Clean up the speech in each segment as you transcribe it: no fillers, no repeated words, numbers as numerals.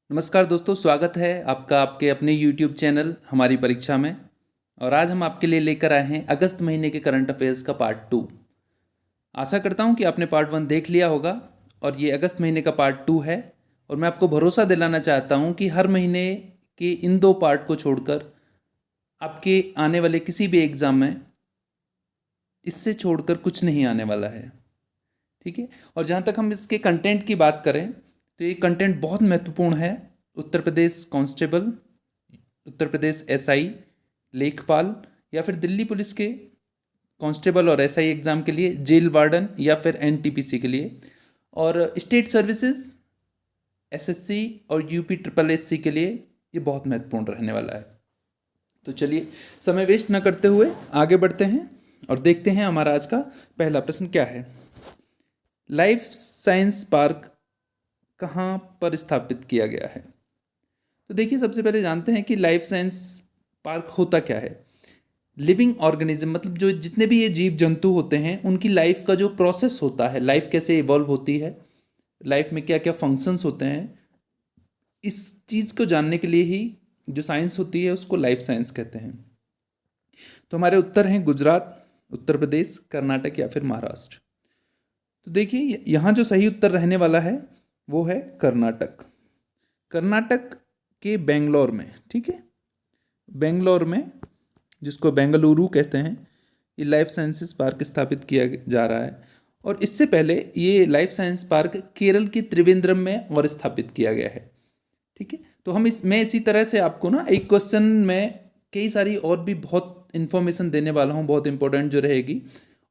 नमस्कार दोस्तों, स्वागत है आपका आपके अपने YouTube चैनल हमारी परीक्षा में। और आज हम आपके लिए लेकर आए हैं अगस्त महीने के करंट अफेयर्स का पार्ट 2। आशा करता हूं कि आपने पार्ट 1 देख लिया होगा और ये अगस्त महीने का पार्ट 2 है। और मैं आपको भरोसा दिलाना चाहता हूं कि हर महीने के इन दो पार्ट को छोड़कर आपके आने वाले किसी भी एग्ज़ाम में इससे छोड़कर कुछ नहीं आने वाला है। ठीक है। और जहाँ तक हम इसके कंटेंट की बात करें तो ये कंटेंट बहुत महत्वपूर्ण है। उत्तर प्रदेश कांस्टेबल, उत्तर प्रदेश एसआई, लेखपाल या फिर दिल्ली पुलिस के कांस्टेबल और एसआई एग्ज़ाम के लिए, जेल वार्डन या फिर एनटीपीसी के लिए, और स्टेट सर्विसेज एसएससी और यूपी ट्रिपल एससी के लिए ये बहुत महत्वपूर्ण रहने वाला है। तो चलिए समय वेस्ट न करते हुए आगे बढ़ते हैं और देखते हैं हमारा आज का पहला प्रश्न क्या है। लाइफ साइंस पार्क कहाँ पर स्थापित किया गया है? तो देखिए, सबसे पहले जानते हैं कि लाइफ साइंस पार्क होता क्या है। लिविंग ऑर्गेनिज्म मतलब जो जितने भी ये जीव जंतु होते हैं उनकी लाइफ का जो प्रोसेस होता है, लाइफ कैसे इवॉल्व होती है, लाइफ में क्या क्या फंक्शंस होते हैं, इस चीज़ को जानने के लिए ही जो साइंस होती है उसको लाइफ साइंस कहते हैं। तो हमारे उत्तर हैं गुजरात, उत्तर प्रदेश, कर्नाटक या फिर महाराष्ट्र। तो देखिए, यहाँ जो सही उत्तर रहने वाला है वो है कर्नाटक। कर्नाटक के बेंगलोर में, ठीक है, बेंगलोर में, जिसको बेंगलुरु कहते हैं, ये लाइफ साइंसेस पार्क स्थापित किया जा रहा है। और इससे पहले ये लाइफ साइंस पार्क केरल के त्रिवेंद्रम में और स्थापित किया गया है। ठीक है। तो मैं इसी तरह से आपको ना एक क्वेश्चन में कई सारी और भी बहुत इन्फॉर्मेशन देने वाला हूँ, बहुत इंपॉर्टेंट जो रहेगी।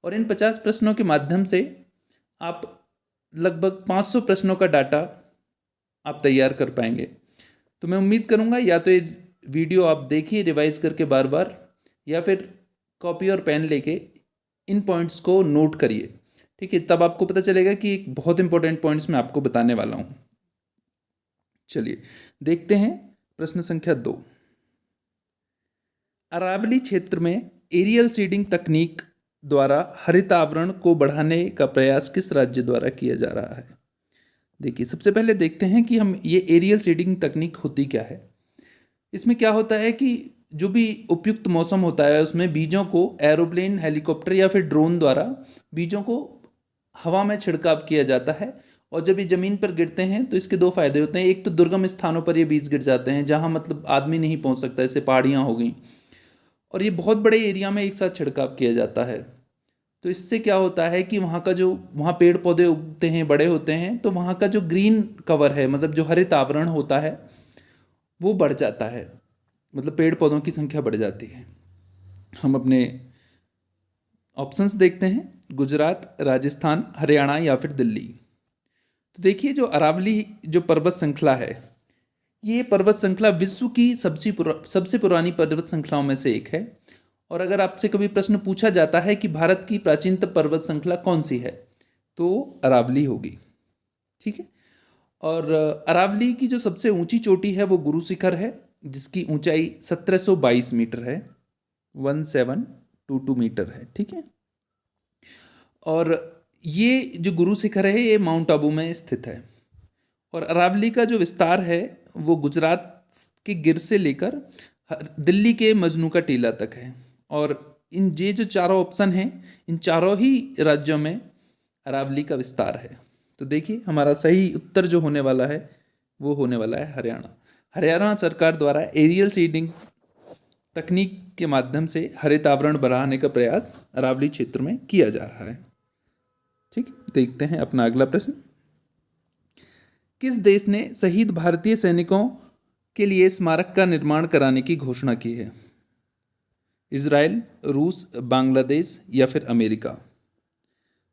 और इन 50 प्रश्नों के माध्यम से आप लगभग 500 प्रश्नों का डाटा आप तैयार कर पाएंगे। तो मैं उम्मीद करूँगा या तो ये वीडियो आप देखिए रिवाइज करके बार बार, या फिर कॉपी और पेन लेके इन पॉइंट्स को नोट करिए। ठीक है, तब आपको पता चलेगा कि एक बहुत इंपॉर्टेंट पॉइंट्स मैं आपको बताने वाला हूँ। चलिए देखते हैं प्रश्न संख्या 2। अरावली क्षेत्र में एरियल सीडिंग तकनीक द्वारा हरित आवरण को बढ़ाने का प्रयास किस राज्य द्वारा किया जा रहा है? देखिए, सबसे पहले देखते हैं कि हम ये एरियल सीडिंग तकनीक होती क्या है। इसमें क्या होता है कि जो भी उपयुक्त मौसम होता है उसमें बीजों को एरोप्लेन, हेलीकॉप्टर या फिर ड्रोन द्वारा बीजों को हवा में छिड़काव किया जाता है। और जब ये ज़मीन पर गिरते हैं तो इसके दो फायदे होते हैं। एक तो दुर्गम स्थानों पर ये बीज गिर जाते हैं जहाँ मतलब आदमी नहीं पहुँच सकता, जैसे पहाड़ियाँ हो गई, और ये बहुत बड़े एरिया में एक साथ छिड़काव किया जाता है। तो इससे क्या होता है कि वहाँ पेड़ पौधे उगते हैं, बड़े होते हैं, तो वहाँ का जो ग्रीन कवर है, मतलब जो हरित आवरण होता है, वो बढ़ जाता है, मतलब पेड़ पौधों की संख्या बढ़ जाती है। हम अपने ऑप्शंस देखते हैं, गुजरात, राजस्थान, हरियाणा या फिर दिल्ली। तो देखिए, जो अरावली जो पर्वत श्रृंखला है, ये पर्वत श्रृंखला विश्व की सबसे पुरानी पर्वत श्रृंखलाओं में से एक है। और अगर आपसे कभी प्रश्न पूछा जाता है कि भारत की प्राचीनतम पर्वत श्रृंखला कौन सी है, तो अरावली होगी। ठीक है। और अरावली की जो सबसे ऊंची चोटी है वो गुरु शिखर है, जिसकी ऊंचाई 1722 मीटर है, 1722 मीटर है। ठीक है। और ये जो गुरु शिखर है ये माउंट आबू में स्थित है। और अरावली का जो विस्तार है वो गुजरात के गिर से लेकर दिल्ली के मजनू का टीला तक है। और ये जो चारों ऑप्शन हैं, इन चारों ही राज्यों में अरावली का विस्तार है। तो देखिए, हमारा सही उत्तर जो होने वाला है वो होने वाला है हरियाणा। हरियाणा सरकार द्वारा एरियल सीडिंग तकनीक के माध्यम से हरित आवरण बढ़ाने का प्रयास अरावली क्षेत्र में किया जा रहा है। ठीक, देखते हैं अपना अगला प्रश्न। किस देश ने शहीद भारतीय सैनिकों के लिए स्मारक का निर्माण कराने की घोषणा की है? इजराइल, रूस, बांग्लादेश या फिर अमेरिका?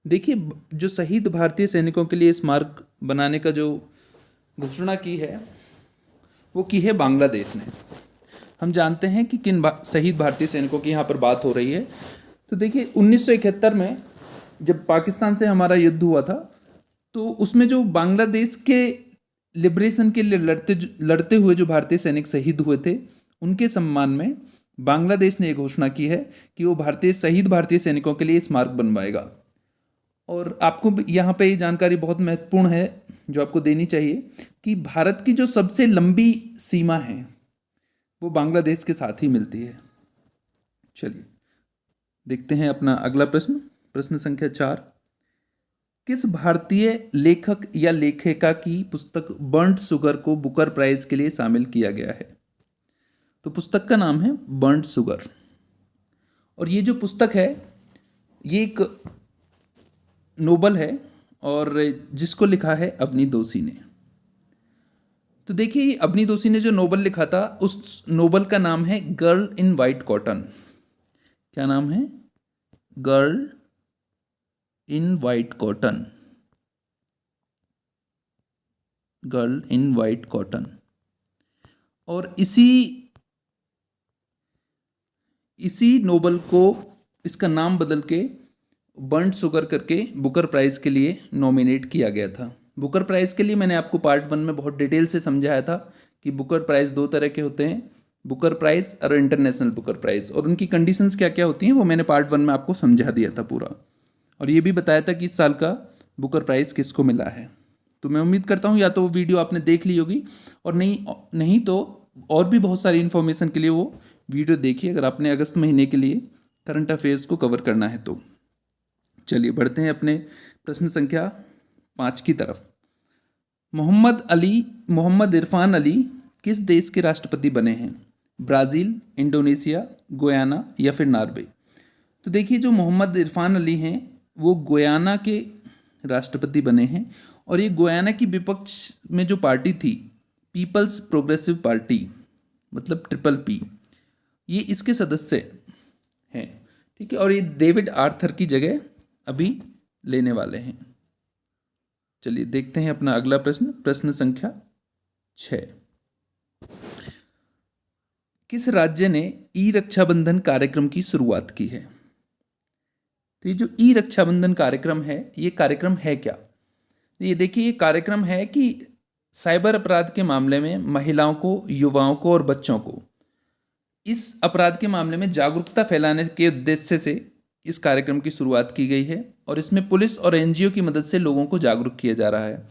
देखिए, जो शहीद भारतीय सैनिकों के लिए स्मारक बनाने का जो घोषणा की है वो की है बांग्लादेश ने। हम जानते हैं कि किन शहीद भारतीय सैनिकों की यहाँ पर बात हो रही है। तो देखिए, 1971 में जब पाकिस्तान से हमारा युद्ध हुआ था, तो उसमें जो बांग्लादेश के लिबरेशन के लिए लड़ते हुए जो भारतीय सैनिक शहीद हुए थे, उनके सम्मान में बांग्लादेश ने यह घोषणा की है कि वो शहीद भारतीय सैनिकों के लिए स्मारक बनवाएगा। और आपको यहाँ पे ये जानकारी बहुत महत्वपूर्ण है जो आपको देनी चाहिए कि भारत की जो सबसे लंबी सीमा है वो बांग्लादेश के साथ ही मिलती है। चलिए देखते हैं अपना अगला प्रश्न, प्रश्न संख्या 4। किस भारतीय लेखक या लेखिका की पुस्तक बर्न्ड शुगर को बुकर प्राइज के लिए शामिल किया गया है? तो पुस्तक का नाम है बर्न्ड शुगर, और ये जो पुस्तक है ये एक नोबल है और जिसको लिखा है अवनी दोषी ने। तो देखिए अवनी दोषी ने जो नोबल लिखा था उस नोबल का नाम है गर्ल इन वाइट कॉटन। क्या नाम है? Girl in white cotton. Girl in white cotton. और इसी नोबल को इसका नाम बदल के बर्न्ड शुगर करके बुकर प्राइज़ के लिए नॉमिनेट किया गया था। बुकर प्राइज़ के लिए मैंने आपको पार्ट 1 में बहुत डिटेल से समझाया था कि बुकर प्राइज़ 2 तरह के होते हैं, बुकर प्राइज़ और इंटरनेशनल बुकर प्राइज़, और उनकी कंडीशंस क्या क्या होती हैं वो मैंने पार्ट 1 में आपको समझा दिया था पूरा, और ये भी बताया था कि इस साल का बुकर प्राइज़ किसको मिला है। तो मैं उम्मीद करता हूँ या तो वो वीडियो आपने देख ली होगी, और नहीं तो और भी बहुत सारी इन्फॉर्मेशन के लिए वो वीडियो देखिए अगर आपने अगस्त महीने के लिए करंट अफेयर्स को कवर करना है तो। चलिए बढ़ते हैं अपने प्रश्न संख्या 5 की तरफ। मोहम्मद इरफान अली किस देश के राष्ट्रपति बने हैं? ब्राज़ील, इंडोनेशिया, गुयाना या फिर नॉर्वे? तो देखिए जो मोहम्मद इरफान अली हैं वो गुयाना के राष्ट्रपति बने हैं, और ये गुयाना की विपक्ष में जो पार्टी थी पीपल्स प्रोग्रेसिव पार्टी, मतलब ट्रिपल पी, ये इसके सदस्य हैं। ठीक है, और ये डेविड आर्थर की जगह अभी लेने वाले हैं। चलिए देखते हैं अपना अगला प्रश्न, प्रश्न संख्या 6। किस राज्य ने ई रक्षाबंधन कार्यक्रम की शुरुआत की है? तो ये जो ई रक्षाबंधन कार्यक्रम है ये कार्यक्रम है क्या? ये देखिए ये कार्यक्रम है कि साइबर अपराध के मामले में महिलाओं को, युवाओं को और बच्चों को इस अपराध के मामले में जागरूकता फैलाने के उद्देश्य से इस कार्यक्रम की शुरुआत की गई है, और इसमें पुलिस और एनजीओ की मदद से लोगों को जागरूक किया जा रहा है।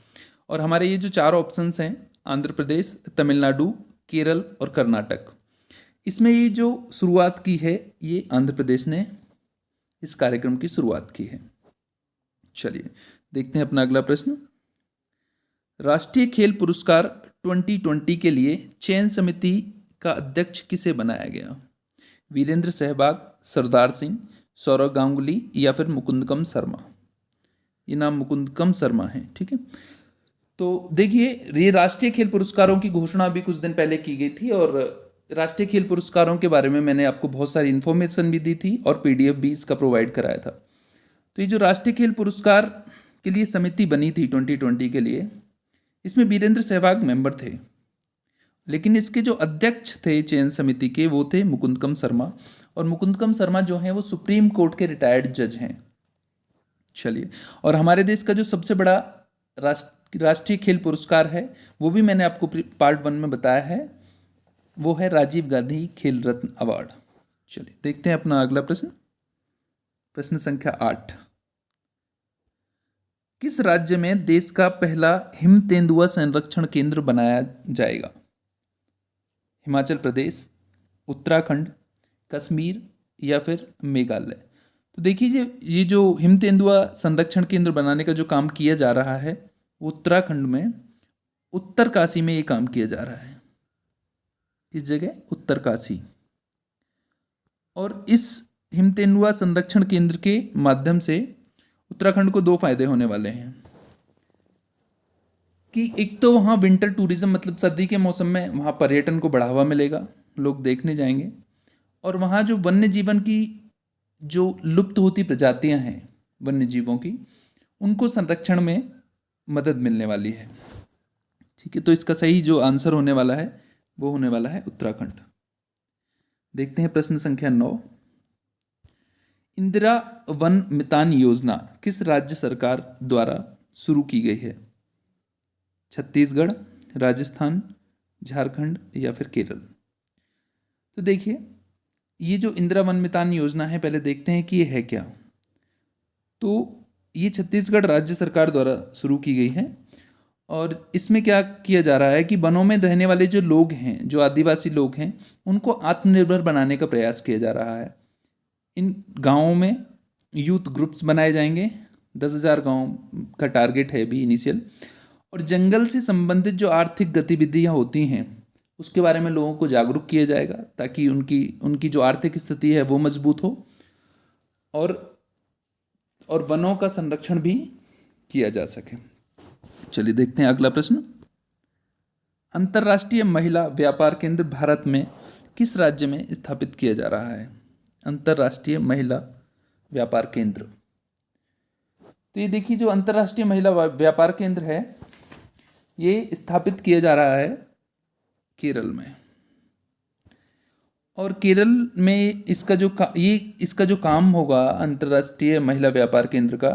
और हमारे ये जो 4 ऑप्शंस हैं आंध्र प्रदेश, तमिलनाडु, केरल और कर्नाटक, इसमें ये जो शुरुआत की है ये आंध्र प्रदेश ने इस कार्यक्रम की शुरुआत की है। चलिए देखते हैं अपना अगला प्रश्न। राष्ट्रीय खेल पुरस्कार 2020 के लिए चयन समिति का अध्यक्ष किसे बनाया गया? वीरेंद्र सहवाग, सरदार सिंह, सौरव गांगुली या फिर मुकुंदकम शर्मा? ये नाम मुकुंदकम शर्मा है। ठीक है, तो देखिए ये राष्ट्रीय खेल पुरस्कारों की घोषणा अभी कुछ दिन पहले की गई थी, और राष्ट्रीय खेल पुरस्कारों के बारे में मैंने आपको बहुत सारी इन्फॉर्मेशन भी दी थी और पीडीएफ भी इसका प्रोवाइड कराया था। तो ये जो राष्ट्रीय खेल पुरस्कार के लिए समिति बनी थी 2020 के लिए, इसमें वीरेंद्र सहवाग मेंबर थे, लेकिन इसके जो अध्यक्ष थे चयन समिति के वो थे मुकुंदकम शर्मा, और मुकुंदकम शर्मा जो हैं वो सुप्रीम कोर्ट के रिटायर्ड जज हैं। चलिए, और हमारे देश का जो सबसे बड़ा राष्ट्रीय खेल पुरस्कार है वो भी मैंने आपको पार्ट 1 में बताया है, वो है राजीव गांधी खेल रत्न अवार्ड। चलिए देखते हैं अपना अगला प्रश्न, प्रश्न संख्या 8। किस राज्य में देश का पहला हिम तेंदुआ संरक्षण केंद्र बनाया जाएगा? हिमाचल प्रदेश, उत्तराखंड, कश्मीर या फिर मेघालय? तो देखिए ये जो हिम तेंदुआ संरक्षण केंद्र बनाने का जो काम किया जा रहा है वो उत्तराखंड में उत्तरकाशी में ये काम किया जा रहा है। इस जगह उत्तरकाशी। और इस हिम तेंदुआ संरक्षण केंद्र के माध्यम से उत्तराखंड को 2 फायदे होने वाले हैं कि एक तो वहाँ विंटर टूरिज्म, मतलब सर्दी के मौसम में वहाँ पर्यटन को बढ़ावा मिलेगा, लोग देखने जाएंगे, और वहाँ जो वन्य जीवन की जो लुप्त होती प्रजातियाँ हैं वन्य जीवों की, उनको संरक्षण में मदद मिलने वाली है। ठीक है, तो इसका सही जो आंसर होने वाला है वो होने वाला है उत्तराखंड। देखते हैं प्रश्न संख्या 9। इंदिरा वन मितान योजना किस राज्य सरकार द्वारा शुरू की गई है? छत्तीसगढ़, राजस्थान, झारखंड या फिर केरल? तो देखिए ये जो इंदिरा वन मितान योजना है, पहले देखते हैं कि ये है क्या। तो ये छत्तीसगढ़ राज्य सरकार द्वारा शुरू की गई है। और इसमें क्या किया जा रहा है कि वनों में रहने वाले जो लोग हैं, जो आदिवासी लोग हैं, उनको आत्मनिर्भर बनाने का प्रयास किया जा रहा है। इन गाँवों में यूथ ग्रुप्स बनाए जाएंगे। 10,000 गांव का टारगेट है अभी इनिशियल। और जंगल से संबंधित जो आर्थिक गतिविधियां होती हैं उसके बारे में लोगों को जागरूक किया जाएगा, ताकि उनकी उनकी जो आर्थिक स्थिति है वो मजबूत हो। और वनों का संरक्षण भी किया जा सके। चलिए देखते हैं अगला प्रश्न। अंतर्राष्ट्रीय महिला व्यापार केंद्र भारत में किस राज्य में स्थापित किया जा रहा है? अंतर्राष्ट्रीय महिला व्यापार केंद्र, तो ये देखिए, जो अंतर्राष्ट्रीय महिला व्यापार केंद्र है ये स्थापित किया जा रहा है केरल में। और केरल में इसका जो काम होगा अंतर्राष्ट्रीय महिला व्यापार केंद्र का,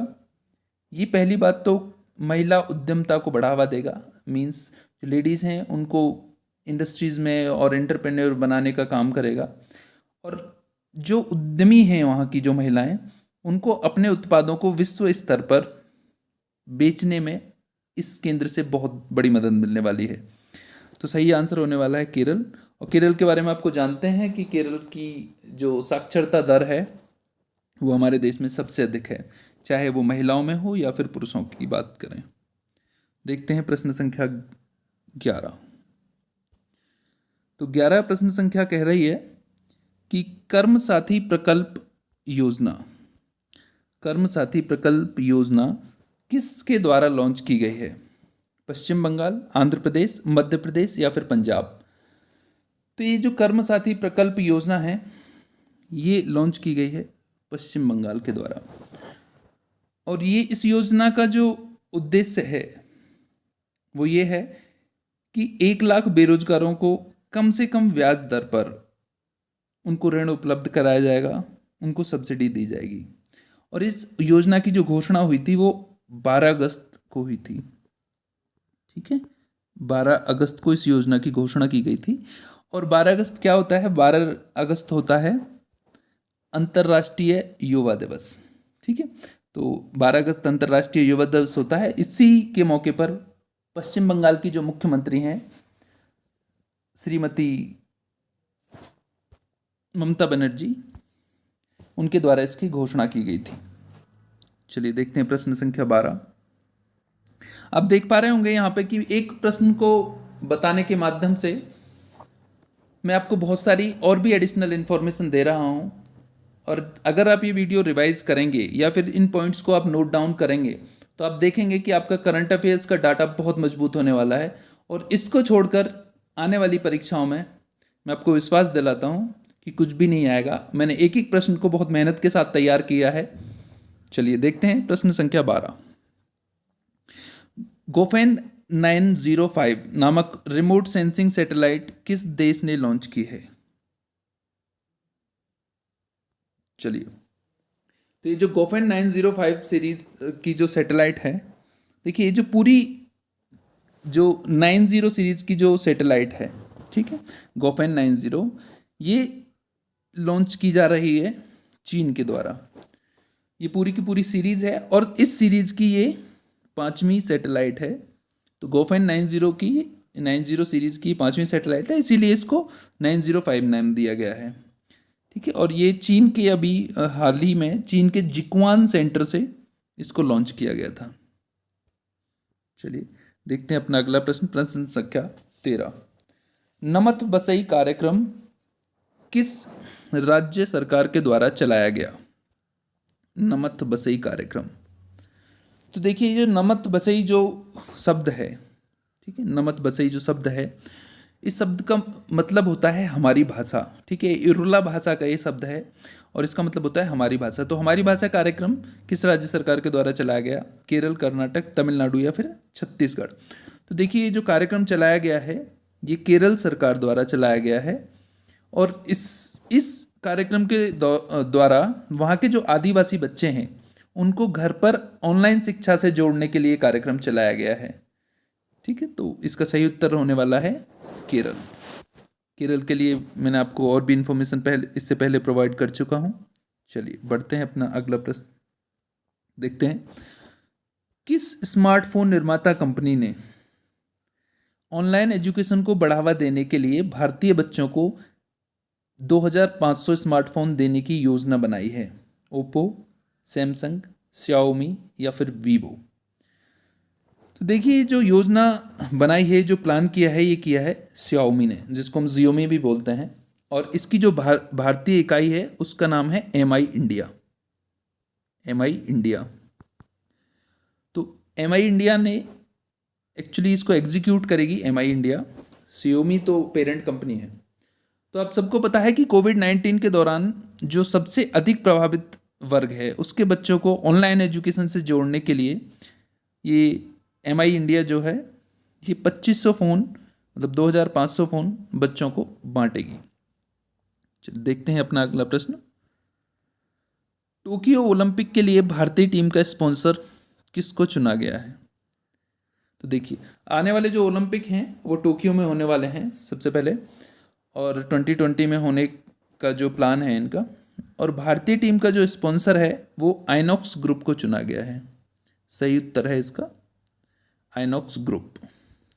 ये पहली बात तो महिला उद्यमता को बढ़ावा देगा। मींस जो लेडीज़ हैं उनको इंडस्ट्रीज़ में और एंटरप्रेन्योर बनाने का काम करेगा। और जो उद्यमी हैं वहाँ की जो महिलाएं, उनको अपने उत्पादों को विश्व स्तर पर बेचने में इस केंद्र से बहुत बड़ी मदद मिलने वाली है। तो सही आंसर होने वाला है केरल। और केरल के बारे में आपको जानते हैं कि केरल की जो साक्षरता दर है वो हमारे देश में सबसे अधिक है, चाहे वो महिलाओं में हो या फिर पुरुषों की बात करें। देखते हैं प्रश्न संख्या 11। तो 11 प्रश्न संख्या कह रही है कि कर्म साथी प्रकल्प योजना किसके द्वारा लॉन्च की गई है? पश्चिम बंगाल, आंध्र प्रदेश, मध्य प्रदेश या फिर पंजाब? तो ये जो कर्म साथी प्रकल्प योजना है ये लॉन्च की गई है पश्चिम बंगाल के द्वारा। और ये इस योजना का जो उद्देश्य है वो ये है कि 1 लाख बेरोजगारों को कम से कम ब्याज दर पर उनको ऋण उपलब्ध कराया जाएगा, उनको सब्सिडी दी जाएगी। और इस योजना की जो घोषणा हुई थी वो 12 अगस्त को हुई थी। ठीक है, 12 अगस्त को इस योजना की घोषणा की गई थी। और 12 अगस्त क्या होता है? 12 अगस्त होता है अंतर्राष्ट्रीय युवा दिवस। ठीक है, तो 12 अगस्त अंतर्राष्ट्रीय युवा दिवस होता है। इसी के मौके पर पश्चिम बंगाल की जो मुख्यमंत्री हैं श्रीमती ममता बनर्जी, उनके द्वारा इसकी घोषणा की गई थी। चलिए देखते हैं प्रश्न संख्या 12। आप देख पा रहे होंगे यहाँ पे कि एक प्रश्न को बताने के माध्यम से मैं आपको बहुत सारी और भी एडिशनल इन्फॉर्मेशन दे रहा हूँ। और अगर आप ये वीडियो रिवाइज करेंगे या फिर इन पॉइंट्स को आप नोट डाउन करेंगे तो आप देखेंगे कि आपका करंट अफेयर्स का डाटा बहुत मजबूत होने वाला है। और इसको छोड़कर आने वाली परीक्षाओं में मैं आपको विश्वास दिलाता हूँ कि कुछ भी नहीं आएगा। मैंने एक एक प्रश्न को बहुत मेहनत के साथ तैयार किया है। चलिए देखते हैं प्रश्न संख्या 12। गोफेन 905 नामक रिमोट सेंसिंग सैटेलाइट किस देश ने लॉन्च की है? चलिए, तो ये जो गोफेन 905 सीरीज की जो सैटेलाइट है, देखिए ये जो पूरी जो 90 सीरीज की जो सैटेलाइट है, ठीक है, गोफेन 90, ये लॉन्च की जा रही है चीन के द्वारा। ये पूरी की पूरी सीरीज है और इस सीरीज की ये 5वीं सैटेलाइट है। तो गोफेन 90 सीरीज की 5वीं सैटेलाइट है, इसीलिए इसको 905 नाम दिया गया है। ठीक है, और ये चीन के अभी हाल ही में चीन के जिक्वान सेंटर से इसको लॉन्च किया गया था। चलिए देखते हैं अपना अगला प्रश्न, प्रश्न संख्या 13। नमत बसई कार्यक्रम किस राज्य सरकार के द्वारा चलाया गया? नमत बसई कार्यक्रम, तो देखिए जो नमत बसई जो शब्द है, ठीक है, नमत बसई जो शब्द है, इस शब्द का मतलब होता है हमारी भाषा। ठीक है, इरुला भाषा का ये शब्द है और इसका मतलब होता है हमारी भाषा। तो हमारी भाषा कार्यक्रम किस राज्य सरकार के द्वारा चलाया गया? केरल, कर्नाटक, तमिलनाडु या फिर छत्तीसगढ़? तो देखिए ये जो कार्यक्रम चलाया गया है ये केरल सरकार द्वारा चलाया गया है। और इस कार्यक्रम के द्वारा वहाँ के जो आदिवासी बच्चे हैं उनको घर पर ऑनलाइन शिक्षा से जोड़ने के लिए कार्यक्रम चलाया गया है। ठीक है, तो इसका सही उत्तर होने वाला है केरल। केरल के लिए मैंने आपको और भी इन्फॉर्मेशन इससे पहले प्रोवाइड कर चुका हूँ। चलिए बढ़ते हैं अपना अगला प्रश्न। देखते हैं किस स्मार्टफोन निर्माता कंपनी ने ऑनलाइन एजुकेशन को बढ़ावा देने के लिए भारतीय बच्चों को 2500 स्मार्टफोन देने की योजना बनाई है। ओप्पो, सैमसंग, श्याओमी या फिर वीवो। तो देखिए जो योजना बनाई है, जो प्लान किया है, ये किया है श्याओमी ने, जिसको हम जियोमी भी बोलते हैं। और इसकी जो भारतीय इकाई है उसका नाम है एमआई इंडिया। MI India. तो एमआई इंडिया ने एक्चुअली इसको एग्जीक्यूट करेगी एमआई इंडिया। श्याओमी तो पेरेंट कंपनी है। तो आप सबको पता है कि कोविड-19 के दौरान जो सबसे अधिक प्रभावित वर्ग है उसके बच्चों को ऑनलाइन एजुकेशन से जोड़ने के लिए ये एमआई इंडिया जो है ये 2500 फ़ोन, मतलब 2500 फ़ोन बच्चों को बांटेगी। चलिए देखते हैं अपना अगला प्रश्न। टोक्यो ओलंपिक के लिए भारतीय टीम का स्पॉन्सर किसको चुना गया है? तो देखिए आने वाले जो ओलंपिक हैं वो टोक्यो में होने वाले हैं सबसे पहले, और 2020 में होने का जो प्लान है इनका। और भारतीय टीम का जो स्पॉन्सर है वो आइनॉक्स ग्रुप को चुना गया है। सही उत्तर है इसका आइनॉक्स ग्रुप।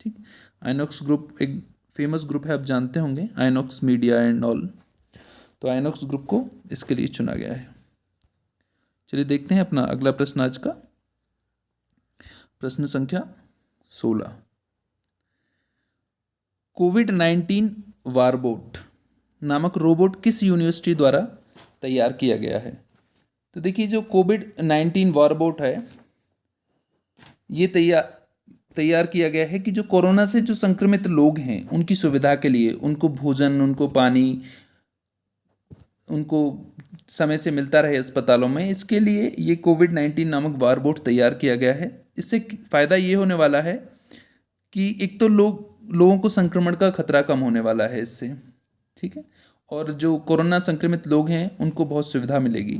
ठीक, आइनॉक्स ग्रुप एक फेमस ग्रुप है, आप जानते होंगे, आइनॉक्स मीडिया एंड ऑल। तो आइनॉक्स ग्रुप को इसके लिए चुना गया है। चलिए देखते हैं अपना अगला प्रश्न आज का, प्रश्न संख्या 16। कोविड-19 वारबोट नामक रोबोट किस यूनिवर्सिटी द्वारा तैयार किया गया है? तो देखिए जो कोविड-19 वारबोट है ये तैयार किया गया है कि जो कोरोना से जो संक्रमित लोग हैं उनकी सुविधा के लिए, उनको भोजन, उनको पानी, उनको समय से मिलता रहे अस्पतालों में, इसके लिए ये कोविड-19 नामक वारबोट तैयार किया गया है। इससे फ़ायदा ये होने वाला है कि एक तो लोगों को संक्रमण का खतरा कम होने वाला है इससे, ठीक है, और जो कोरोना संक्रमित लोग हैं उनको बहुत सुविधा मिलेगी।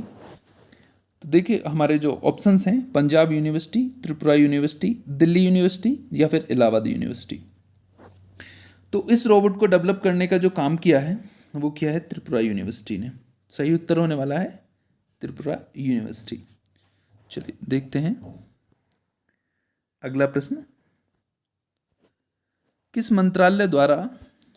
तो देखिए हमारे जो ऑप्शंस हैं, Punjab university, Tripura university, Delhi university या फिर इलाहाबाद यूनिवर्सिटी। तो इस रोबोट को डेवलप करने का जो काम किया है वो किया है त्रिपुरा यूनिवर्सिटी ने। सही उत्तर होने वाला है त्रिपुरा यूनिवर्सिटी। चलिए देखते हैं अगला प्रश्न। किस मंत्रालय द्वारा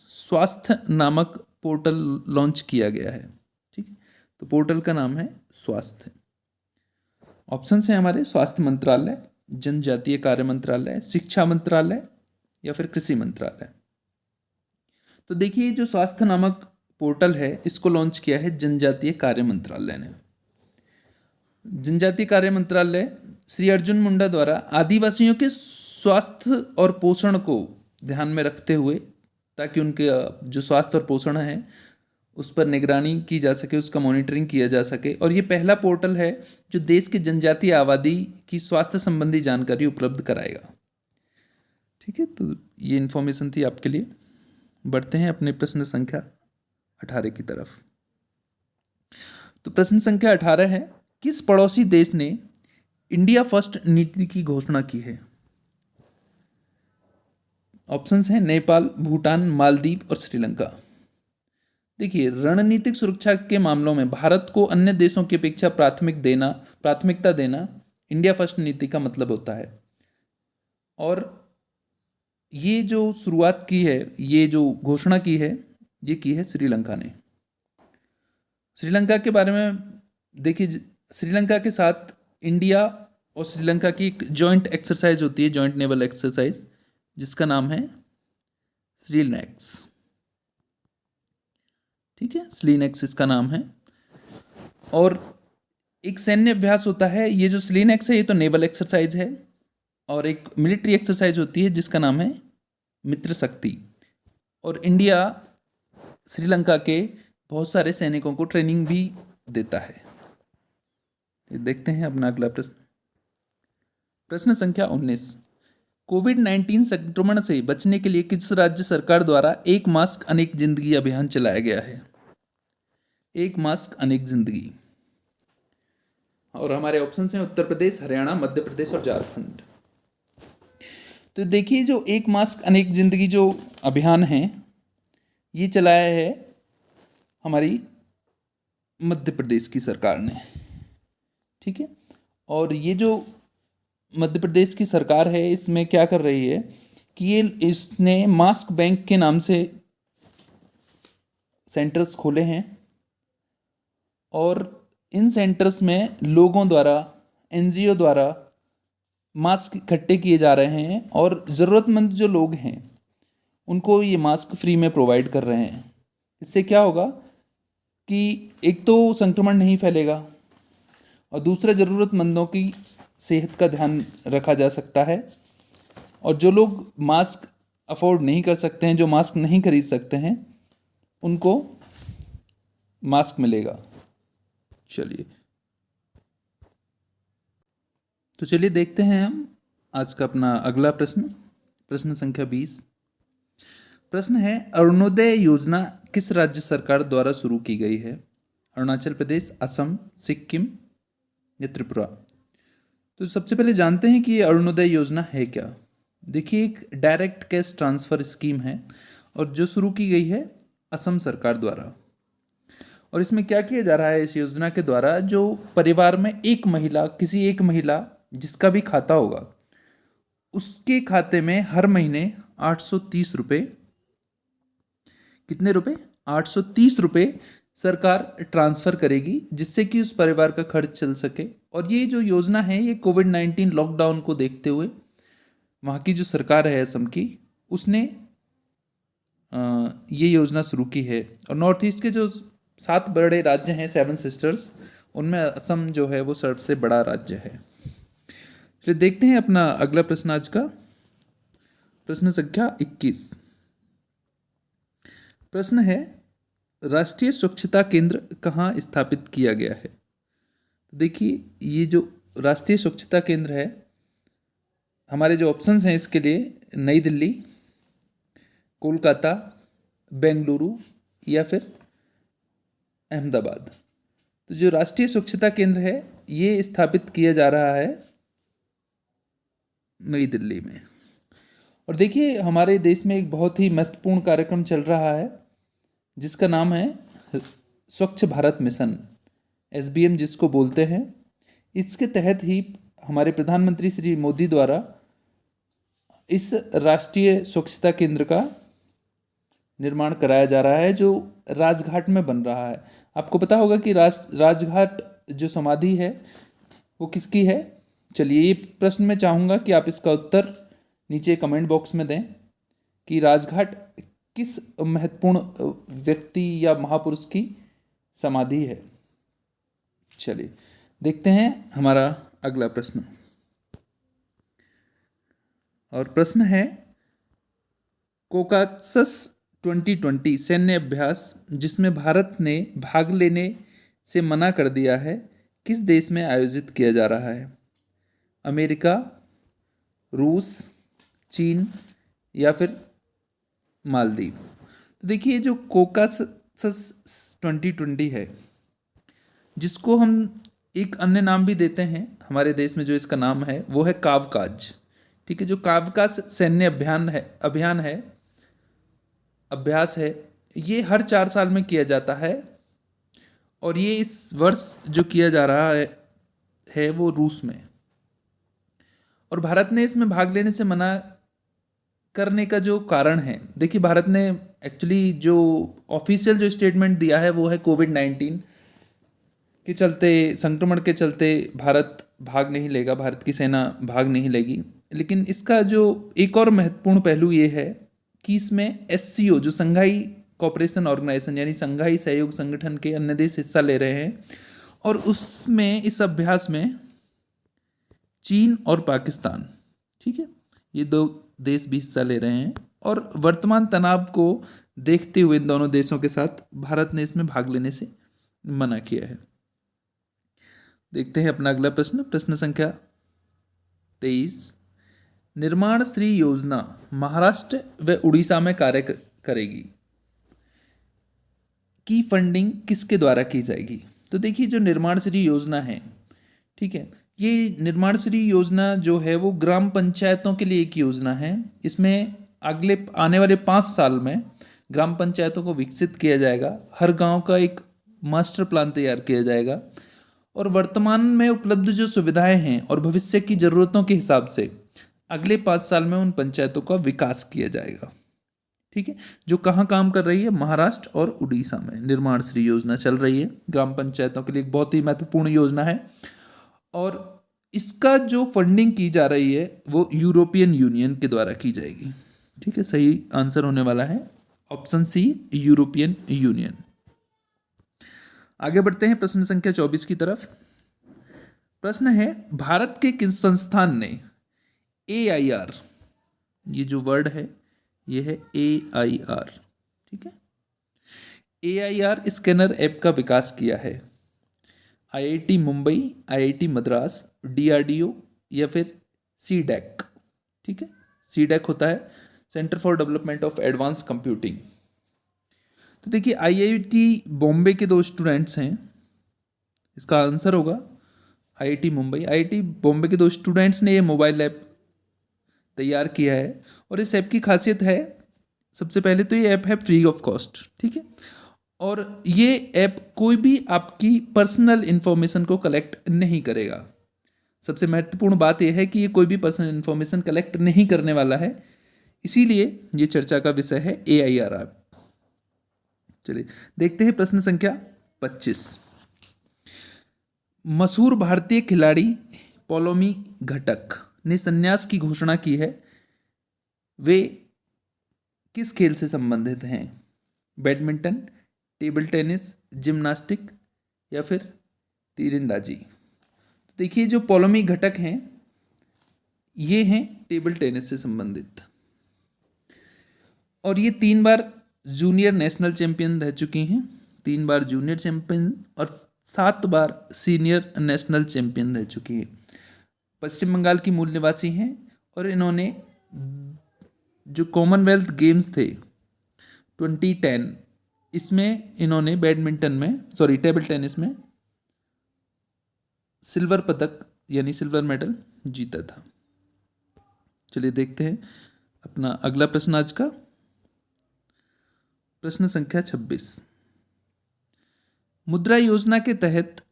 स्वास्थ्य नामक पोर्टल लॉन्च किया गया है? ठीक, तो पोर्टल का नाम है स्वास्थ्य। ऑप्शन है हमारे स्वास्थ्य मंत्रालय, जनजातीय कार्य मंत्रालय, शिक्षा मंत्रालय या फिर कृषि मंत्रालय। तो देखिए जो स्वास्थ्य नामक पोर्टल है इसको लॉन्च किया है जनजातीय कार्य मंत्रालय ने। जनजातीय कार्य मंत्रालय श्री अर्जुन मुंडा द्वारा आदिवासियों के स्वास्थ्य और पोषण को ध्यान में रखते हुए, ताकि उनके जो स्वास्थ्य और पोषण है उस पर निगरानी की जा सके, उसका मॉनिटरिंग किया जा सके। और ये पहला पोर्टल है जो देश की जनजातीय आबादी की स्वास्थ्य संबंधी जानकारी उपलब्ध कराएगा। ठीक है, तो ये इन्फॉर्मेशन थी आपके लिए। बढ़ते हैं अपने प्रश्न संख्या 18 की तरफ। तो प्रश्न संख्या 18 है, किस पड़ोसी देश ने इंडिया फर्स्ट नीति की घोषणा की है? ऑप्शंस हैं नेपाल, भूटान, मालदीव और श्रीलंका। देखिए रणनीतिक सुरक्षा के मामलों में भारत को अन्य देशों की अपेक्षा प्राथमिकता देना इंडिया फर्स्ट नीति का मतलब होता है। और ये जो शुरुआत की है, ये जो घोषणा की है, ये की है श्रीलंका ने। श्रीलंका के बारे में देखिए, श्रीलंका के साथ इंडिया और श्रीलंका की एक जॉइंट एक्सरसाइज होती है, जॉइंट नेवल एक्सरसाइज, जिसका नाम है स्लीनेक्स। ठीक है, स्लीनेक्स इसका नाम है। और एक सैन्य अभ्यास होता है, ये जो स्लीनेक्स है ये तो नेवल एक्सरसाइज है, और एक मिलिट्री एक्सरसाइज होती है जिसका नाम है मित्र शक्ति। और इंडिया श्रीलंका के बहुत सारे सैनिकों को ट्रेनिंग भी देता है। देखते हैं अपना अगला प्रश्न, प्रश्न संख्या 19। कोविड-19 संक्रमण से बचने के लिए किस राज्य सरकार द्वारा एक मास्क अनेक जिंदगी अभियान चलाया गया है? एक मास्क अनेक जिंदगी। और हमारे ऑप्शन हैं उत्तर प्रदेश, हरियाणा, मध्य प्रदेश और झारखंड। तो देखिए जो एक मास्क अनेक जिंदगी जो अभियान है ये चलाया है हमारी मध्य प्रदेश की सरकार ने। ठीक है, और ये जो मध्य प्रदेश की सरकार है इसमें क्या कर रही है कि ये इसने मास्क बैंक के नाम से सेंटर्स खोले हैं और इन सेंटर्स में लोगों द्वारा, एनजीओ द्वारा मास्क इकट्ठे किए जा रहे हैं और ज़रूरतमंद जो लोग हैं उनको ये मास्क फ्री में प्रोवाइड कर रहे हैं। इससे क्या होगा कि एक तो संक्रमण नहीं फैलेगा और दूसरा ज़रूरतमंदों की सेहत का ध्यान रखा जा सकता है। और जो लोग मास्क अफोर्ड नहीं कर सकते हैं, जो मास्क नहीं खरीद सकते हैं, उनको मास्क मिलेगा। चलिए तो चलिए देखते हैं हम आज का अपना अगला प्रश्न संख्या 20। प्रश्न है, अरुणोदय योजना किस राज्य सरकार द्वारा शुरू की गई है? अरुणाचल प्रदेश, असम, सिक्किम या त्रिपुरा? तो सबसे पहले जानते हैं कि ये अरुणोदय योजना है क्या। देखिए, एक डायरेक्ट कैश ट्रांसफ़र स्कीम है और जो शुरू की गई है असम सरकार द्वारा। और इसमें क्या किया जा रहा है, इस योजना के द्वारा जो परिवार में किसी एक महिला जिसका भी खाता होगा उसके खाते में हर महीने 830 रुपये, कितने रुपए? 830 रुपये सरकार ट्रांसफ़र करेगी, जिससे कि उस परिवार का खर्च चल सके। और ये जो योजना है ये कोविड-19 लॉकडाउन को देखते हुए वहाँ की जो सरकार है असम की, उसने ये योजना शुरू की है। और नॉर्थ ईस्ट के जो 7 बड़े राज्य हैं, 7 सिस्टर्स, उनमें असम जो है वो सबसे बड़ा राज्य है। फिर देखते हैं अपना अगला प्रश्न आज का, प्रश्न संख्या 21। प्रश्न है, राष्ट्रीय स्वच्छता केंद्र कहाँ स्थापित किया गया है? तो देखिए, ये जो राष्ट्रीय स्वच्छता केंद्र है, हमारे जो ऑप्शंस हैं इसके लिए नई दिल्ली, कोलकाता, बेंगलुरु या फिर अहमदाबाद। तो जो राष्ट्रीय स्वच्छता केंद्र है ये स्थापित किया जा रहा है नई दिल्ली में। और देखिए, हमारे देश में एक बहुत ही महत्वपूर्ण कार्यक्रम चल रहा है जिसका नाम है स्वच्छ भारत मिशन, SBM जिसको बोलते हैं। इसके तहत ही हमारे प्रधानमंत्री श्री मोदी द्वारा इस राष्ट्रीय स्वच्छता केंद्र का निर्माण कराया जा रहा है जो राजघाट में बन रहा है। आपको पता होगा कि राजघाट जो समाधि है वो किसकी है? चलिए, ये प्रश्न मैं चाहूँगा कि आप इसका उत्तर नीचे कमेंट बॉक्स में दें कि राजघाट किस महत्वपूर्ण व्यक्ति या महापुरुष की समाधि है। चलिए देखते हैं हमारा अगला प्रश्न। और प्रश्न है, कोकासस 2020 सैन्य अभ्यास जिसमें भारत ने भाग लेने से मना कर दिया है, किस देश में आयोजित किया जा रहा है? अमेरिका, रूस, चीन या फिर मालदीव? तो देखिए, जो कोकासस 2020 है, जिसको हम एक अन्य नाम भी देते हैं हमारे देश में, जो इसका नाम है वो है कावकाज। ठीक है, जो कावकाज सैन्य अभ्यास है, ये हर 4 साल में किया जाता है और ये इस वर्ष जो किया जा रहा है वो रूस में। और भारत ने इसमें भाग लेने से मना करने का जो कारण है, देखिए, भारत ने एक्चुअली जो ऑफिशियल जो स्टेटमेंट दिया है वो है कोविड-19 के चलते, संक्रमण के चलते भारत भाग नहीं लेगा, भारत की सेना भाग नहीं लेगी। लेकिन इसका जो एक और महत्वपूर्ण पहलू ये है कि इसमें SCO जो संघाई कोऑपरेशन ऑर्गेनाइजेशन यानी संघाई सहयोग संगठन के अन्य देश हिस्सा ले रहे हैं और उसमें इस अभ्यास में चीन और पाकिस्तान, ठीक है, ये 2 देश भी हिस्सा ले रहे हैं। और वर्तमान तनाव को देखते हुए इन दोनों देशों के साथ भारत ने इसमें भाग लेने से मना किया है। देखते हैं अपना अगला प्रश्न, प्रश्न संख्या 23। निर्माण श्री योजना महाराष्ट्र व उड़ीसा में कार्य करेगी, की फंडिंग किसके द्वारा की जाएगी? तो देखिए, जो निर्माण श्री योजना है, ठीक है, ये निर्माण श्री योजना जो है वो ग्राम पंचायतों के लिए एक योजना है। इसमें अगले आने वाले 5 साल में ग्राम पंचायतों को विकसित किया जाएगा, हर गांव का एक मास्टर प्लान तैयार किया जाएगा और वर्तमान में उपलब्ध जो सुविधाएं हैं और भविष्य की ज़रूरतों के हिसाब से अगले 5 साल में उन पंचायतों का विकास किया जाएगा। ठीक है, जो कहाँ काम कर रही है? महाराष्ट्र और उड़ीसा में निर्माण श्री योजना चल रही है। ग्राम पंचायतों के लिए एक बहुत ही महत्वपूर्ण योजना है और इसका जो फंडिंग की जा रही है वो यूरोपियन यूनियन के द्वारा की जाएगी। ठीक है, सही आंसर होने वाला है ऑप्शन सी, यूरोपियन यूनियन। आगे बढ़ते हैं प्रश्न संख्या 24 की तरफ। प्रश्न है, भारत के किस संस्थान ने AIR, ये जो वर्ड है ये है AIR, ठीक है, AIR स्कैनर ऐप का विकास किया है? IIT Mumbai, IIT Madras, DRDO या फिर CDAC? ठीक है, CDAC होता है centre for development of advance computing. तो देखिए IIT बॉम्बे के 2 स्टूडेंट्स हैं, इसका आंसर होगा IIT मुंबई। IIT बॉम्बे के 2 स्टूडेंट्स ने ये मोबाइल ऐप तैयार किया है और इस ऐप की खासियत है, सबसे पहले तो ये ऐप है फ्री ऑफ कॉस्ट। ठीक है, और ये ऐप कोई भी आपकी पर्सनल इन्फॉर्मेशन को कलेक्ट नहीं करेगा। सबसे महत्वपूर्ण बात यह है कि ये कोई भी पर्सनल इन्फॉर्मेशन कलेक्ट नहीं करने वाला है, इसीलिए ये चर्चा का विषय है AIR ऐप। चलिए देखते हैं प्रश्न संख्या 25। मशहूर भारतीय खिलाड़ी पौलोमी घटक ने संन्यास की घोषणा की है, वे किस खेल से संबंधित हैं? बैडमिंटन, टेबल टेनिस, जिम्नास्टिक या फिर तीरंदाजी? तो देखिए जो पौलोमी घटक हैं ये हैं टेबल टेनिस से संबंधित और ये 3 बार जूनियर नेशनल चैंपियन रह चुकी हैं, 3 बार जूनियर चैंपियन और 7 बार सीनियर नेशनल चैंपियन रह चुकी हैं। पश्चिम बंगाल की मूल निवासी हैं और इन्होंने जो कॉमनवेल्थ गेम्स थे 2010, इसमें इन्होंने टेबल टेनिस में सिल्वर पदक यानी सिल्वर मेडल जीता था। चलिए देखते हैं अपना अगला प्रश्न आज का, प्रश्न संख्या 26। मुद्रा योजना के तहत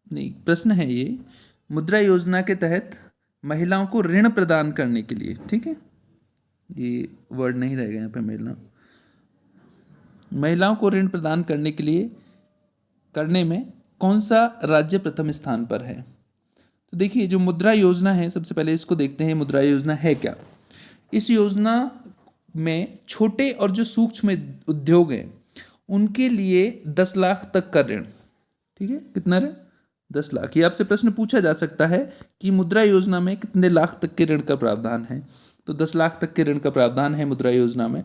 प्रश्न है ये, मुद्रा योजना के तहत महिलाओं को ऋण प्रदान करने के लिए, ठीक है, ये वर्ड नहीं रहेगा यहाँ पे, महिलाओं को ऋण प्रदान करने में कौन सा राज्य प्रथम स्थान पर है? तो देखिए जो मुद्रा योजना है, सबसे पहले इसको देखते हैं मुद्रा योजना है क्या। इस योजना में छोटे और जो सूक्ष्म उद्योग हैं उनके लिए 10 लाख तक का ऋण, ठीक है, कितना ऋण? 10 लाख। ये आपसे प्रश्न पूछा जा सकता है कि मुद्रा योजना में कितने लाख तक के ऋण का प्रावधान है, तो 10 लाख तक के ऋण का प्रावधान है मुद्रा योजना में।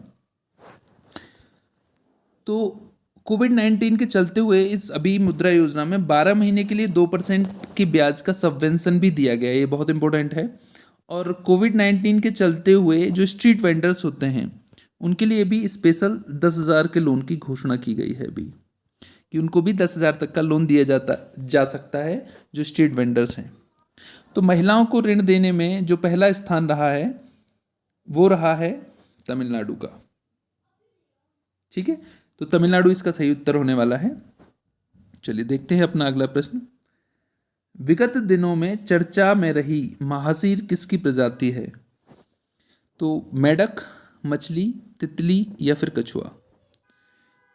तो कोविड-19 के चलते हुए इस अभी मुद्रा योजना में 12 महीने के लिए 2% की ब्याज का सबवेंशन भी दिया गया है, ये बहुत इंपॉर्टेंट है। और कोविड-19 के चलते हुए जो स्ट्रीट वेंडर्स होते हैं उनके लिए भी स्पेशल 10,000 के लोन की घोषणा की गई है अभी, कि उनको भी 10,000 तक का लोन दिया जा सकता है जो स्ट्रीट वेंडर्स हैं। तो महिलाओं को ऋण देने में जो पहला स्थान रहा है वो रहा है तमिलनाडु का, ठीक है, तो तमिलनाडु इसका सही उत्तर होने वाला है। चलिए देखते हैं अपना अगला प्रश्न। विगत दिनों में चर्चा में रही महासीर किसकी प्रजाति है? तो मेढक, मछली, तितली या फिर कछुआ?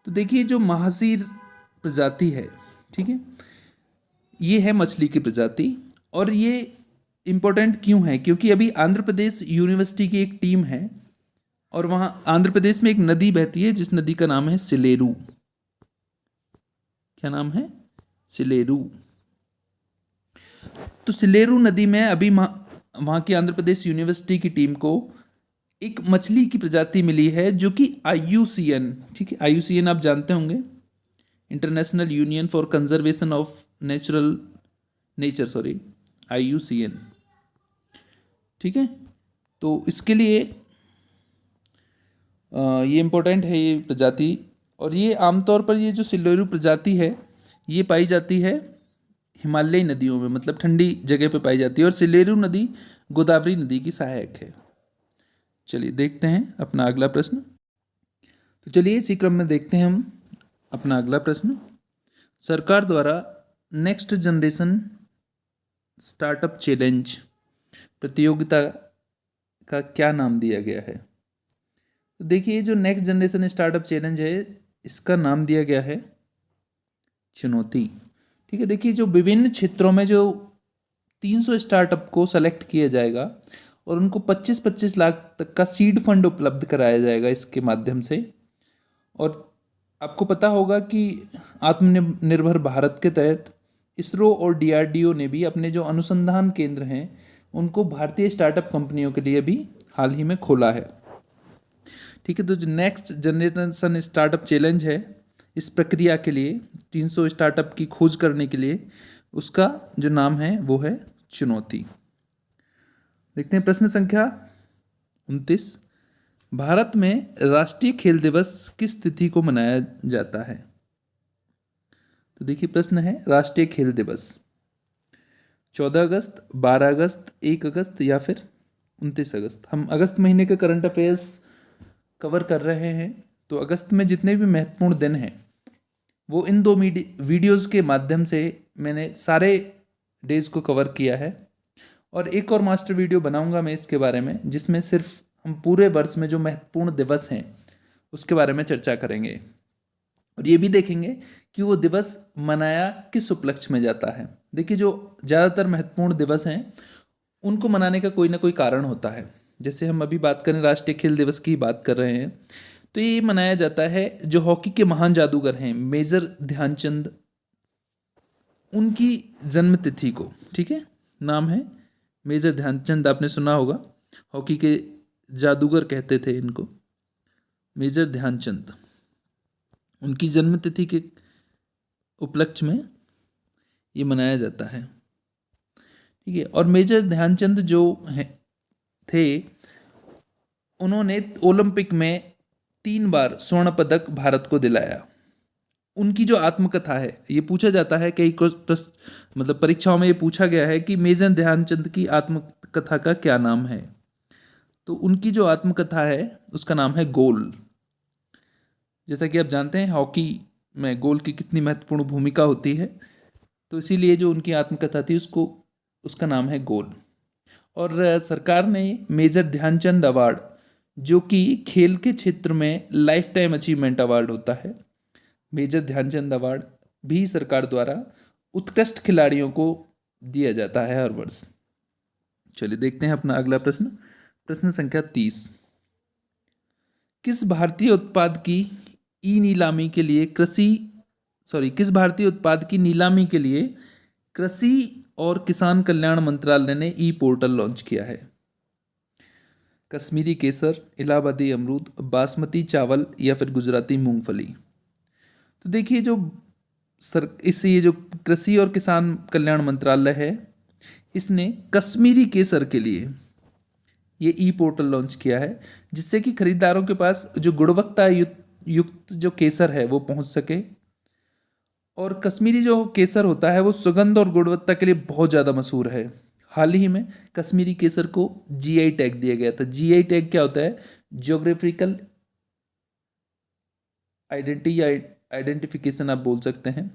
तो देखिए जो महासीर प्रजाति है, ठीक है, ये है मछली की प्रजाति। और ये इम्पोर्टेंट क्यों है? क्योंकि अभी आंध्र प्रदेश यूनिवर्सिटी की एक टीम है और वहाँ आंध्र प्रदेश में एक नदी बहती है जिस नदी का नाम है सिलेरू। क्या नाम है? सिलेरू। तो सिलेरू नदी में अभी वहाँ की आंध्र प्रदेश यूनिवर्सिटी की टीम को एक मछली की प्रजाति मिली है जो कि IUCN, ठीक है, IUCN आप जानते होंगे, international union for conservation of nature, IUCN, ठीक है। तो इसके लिए ये इम्पोर्टेंट है ये प्रजाति। और ये आमतौर पर ये जो सिलेरू प्रजाति है ये पाई जाती है हिमालयी नदियों में, मतलब ठंडी जगह पे पाई जाती है, और सिलेरू नदी गोदावरी नदी की सहायक है। चलिए देखते हैं अपना अगला प्रश्न। तो चलिए इसी क्रम में देखते हैं हम अपना अगला प्रश्न। सरकार द्वारा नेक्स्ट जनरेशन स्टार्टअप चैलेंज प्रतियोगिता का क्या नाम दिया गया है? तो देखिए, जो नेक्स्ट जनरेशन स्टार्टअप चैलेंज है, इसका नाम दिया गया है चुनौती। ठीक है, देखिए जो विभिन्न क्षेत्रों में जो 300 स्टार्टअप को सेलेक्ट किया जाएगा और उनको 25-25 लाख तक का सीड फंड उपलब्ध कराया जाएगा इसके माध्यम से। और आपको पता होगा कि आत्मनिर्भर भारत के तहत इसरो और डीआरडीओ ने भी अपने जो अनुसंधान केंद्र हैं उनको भारतीय स्टार्टअप कंपनियों के लिए भी हाल ही में खोला है। ठीक है, तो जो नेक्स्ट जनरेशन स्टार्टअप चैलेंज है, इस प्रक्रिया के लिए 300 स्टार्टअप की खोज करने के लिए उसका जो नाम है वो है चुनौती। देखते हैं प्रश्न संख्या 29। भारत में राष्ट्रीय खेल दिवस किस तिथि को मनाया जाता है? तो देखिए प्रश्न है राष्ट्रीय खेल दिवस 14 अगस्त, 12 अगस्त, 1 अगस्त या फिर 29 अगस्त। हम अगस्त महीने के करंट अफेयर्स कवर कर रहे हैं, तो अगस्त में जितने भी महत्वपूर्ण दिन हैं वो इन दो वीडियोज़ के माध्यम से मैंने सारे डेज को कवर किया है। और एक और मास्टर वीडियो बनाऊंगा मैं इसके बारे में, जिसमें सिर्फ हम पूरे वर्ष में जो महत्वपूर्ण दिवस हैं उसके बारे में चर्चा करेंगे और ये भी देखेंगे कि वो दिवस मनाया किस उपलक्ष्य में जाता है। देखिए, जो ज़्यादातर महत्वपूर्ण दिवस हैं उनको मनाने का कोई ना कोई कारण होता है। जैसे हम अभी बात करें राष्ट्रीय खेल दिवस की बात कर रहे हैं, तो ये मनाया जाता है जो हॉकी के महान जादूगर हैं मेजर ध्यानचंद, उनकी जन्म तिथि को। ठीक है, नाम है मेजर ध्यानचंद, आपने सुना होगा, हॉकी के जादूगर कहते थे इनको, मेजर ध्यानचंद। उनकी जन्म तिथि के उपलक्ष्य में ये मनाया जाता है। ठीक है, और मेजर ध्यानचंद जो थे, उन्होंने ओलंपिक में 3 बार स्वर्ण पदक भारत को दिलाया। उनकी जो आत्मकथा है, ये पूछा जाता है कई मतलब परीक्षाओं में ये पूछा गया है कि मेजर ध्यानचंद की आत्मकथा का क्या नाम है। तो उनकी जो आत्मकथा है उसका नाम है गोल। जैसा कि आप जानते हैं हॉकी में गोल की कितनी महत्वपूर्ण भूमिका होती है, तो इसीलिए जो उनकी आत्मकथा थी उसका नाम है गोल। और सरकार ने मेजर ध्यानचंद अवार्ड, जो कि खेल के क्षेत्र में लाइफ टाइम अचीवमेंट अवार्ड होता है, मेजर ध्यानचंद अवार्ड भी सरकार द्वारा उत्कृष्ट खिलाड़ियों को दिया जाता है हर वर्ष। चलिए देखते हैं अपना अगला प्रश्न, प्रश्न संख्या 30। किस भारतीय उत्पाद की नीलामी के लिए किस भारतीय उत्पाद की नीलामी के लिए कृषि और किसान कल्याण मंत्रालय ने ई पोर्टल लॉन्च किया है? कश्मीरी केसर, इलाहाबादी अमरूद, बासमती चावल या फिर गुजराती मूंगफली। तो देखिए, ये जो कृषि और किसान कल्याण मंत्रालय है, इसने कश्मीरी केसर के लिए ये ई पोर्टल लॉन्च किया है, जिससे कि खरीदारों के पास जो गुणवत्ता युक्त जो केसर है वो पहुंच सके। और कश्मीरी जो केसर होता है वो सुगंध और गुणवत्ता के लिए बहुत ज़्यादा मशहूर है। हाल ही में कश्मीरी केसर को जीआई टैग दिया गया था। जीआई टैग क्या होता है? ज्योग्राफिकल आइडेंटिटी या आइडेंटिफिकेशन आप बोल सकते हैं,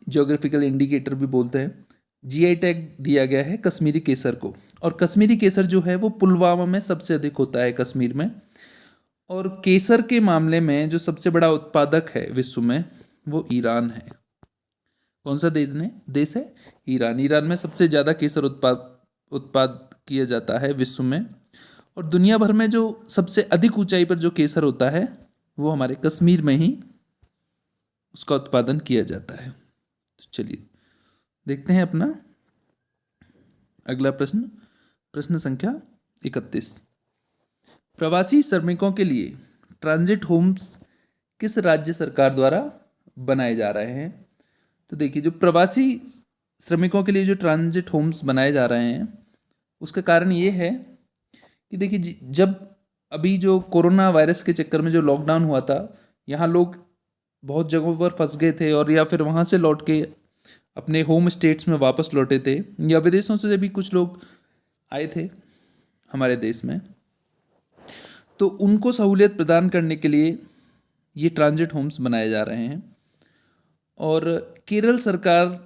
ज्योग्राफिकल इंडिकेटर भी बोलते हैं। जीआई टैग दिया गया है कश्मीरी केसर को। और कश्मीरी केसर जो है वो पुलवामा में सबसे अधिक होता है, कश्मीर में। और केसर के मामले में जो सबसे बड़ा उत्पादक है विश्व में वो ईरान है। कौन सा देश है? ईरान। ईरान में सबसे ज़्यादा केसर उत्पाद किया जाता है विश्व में। और दुनिया भर में जो सबसे अधिक ऊंचाई पर जो केसर होता है वो हमारे कश्मीर में ही उसका उत्पादन किया जाता है। तो चलिए देखते हैं अपना अगला प्रश्न, प्रश्न संख्या 31। प्रवासी श्रमिकों के लिए ट्रांजिट होम्स किस राज्य सरकार द्वारा बनाए जा रहे हैं? तो देखिए, जो प्रवासी श्रमिकों के लिए जो ट्रांजिट होम्स बनाए जा रहे हैं उसका कारण ये है कि देखिए, जब अभी जो कोरोना वायरस के चक्कर में जो लॉकडाउन हुआ था, यहाँ लोग बहुत जगहों पर फंस गए थे और या फिर वहाँ से लौट के अपने होम स्टेट्स में वापस लौटे थे, या विदेशों से भी कुछ लोग आए थे हमारे देश में। तो उनको सहूलियत प्रदान करने के लिए ये ट्रांजिट होम्स बनाए जा रहे हैं। और केरल सरकार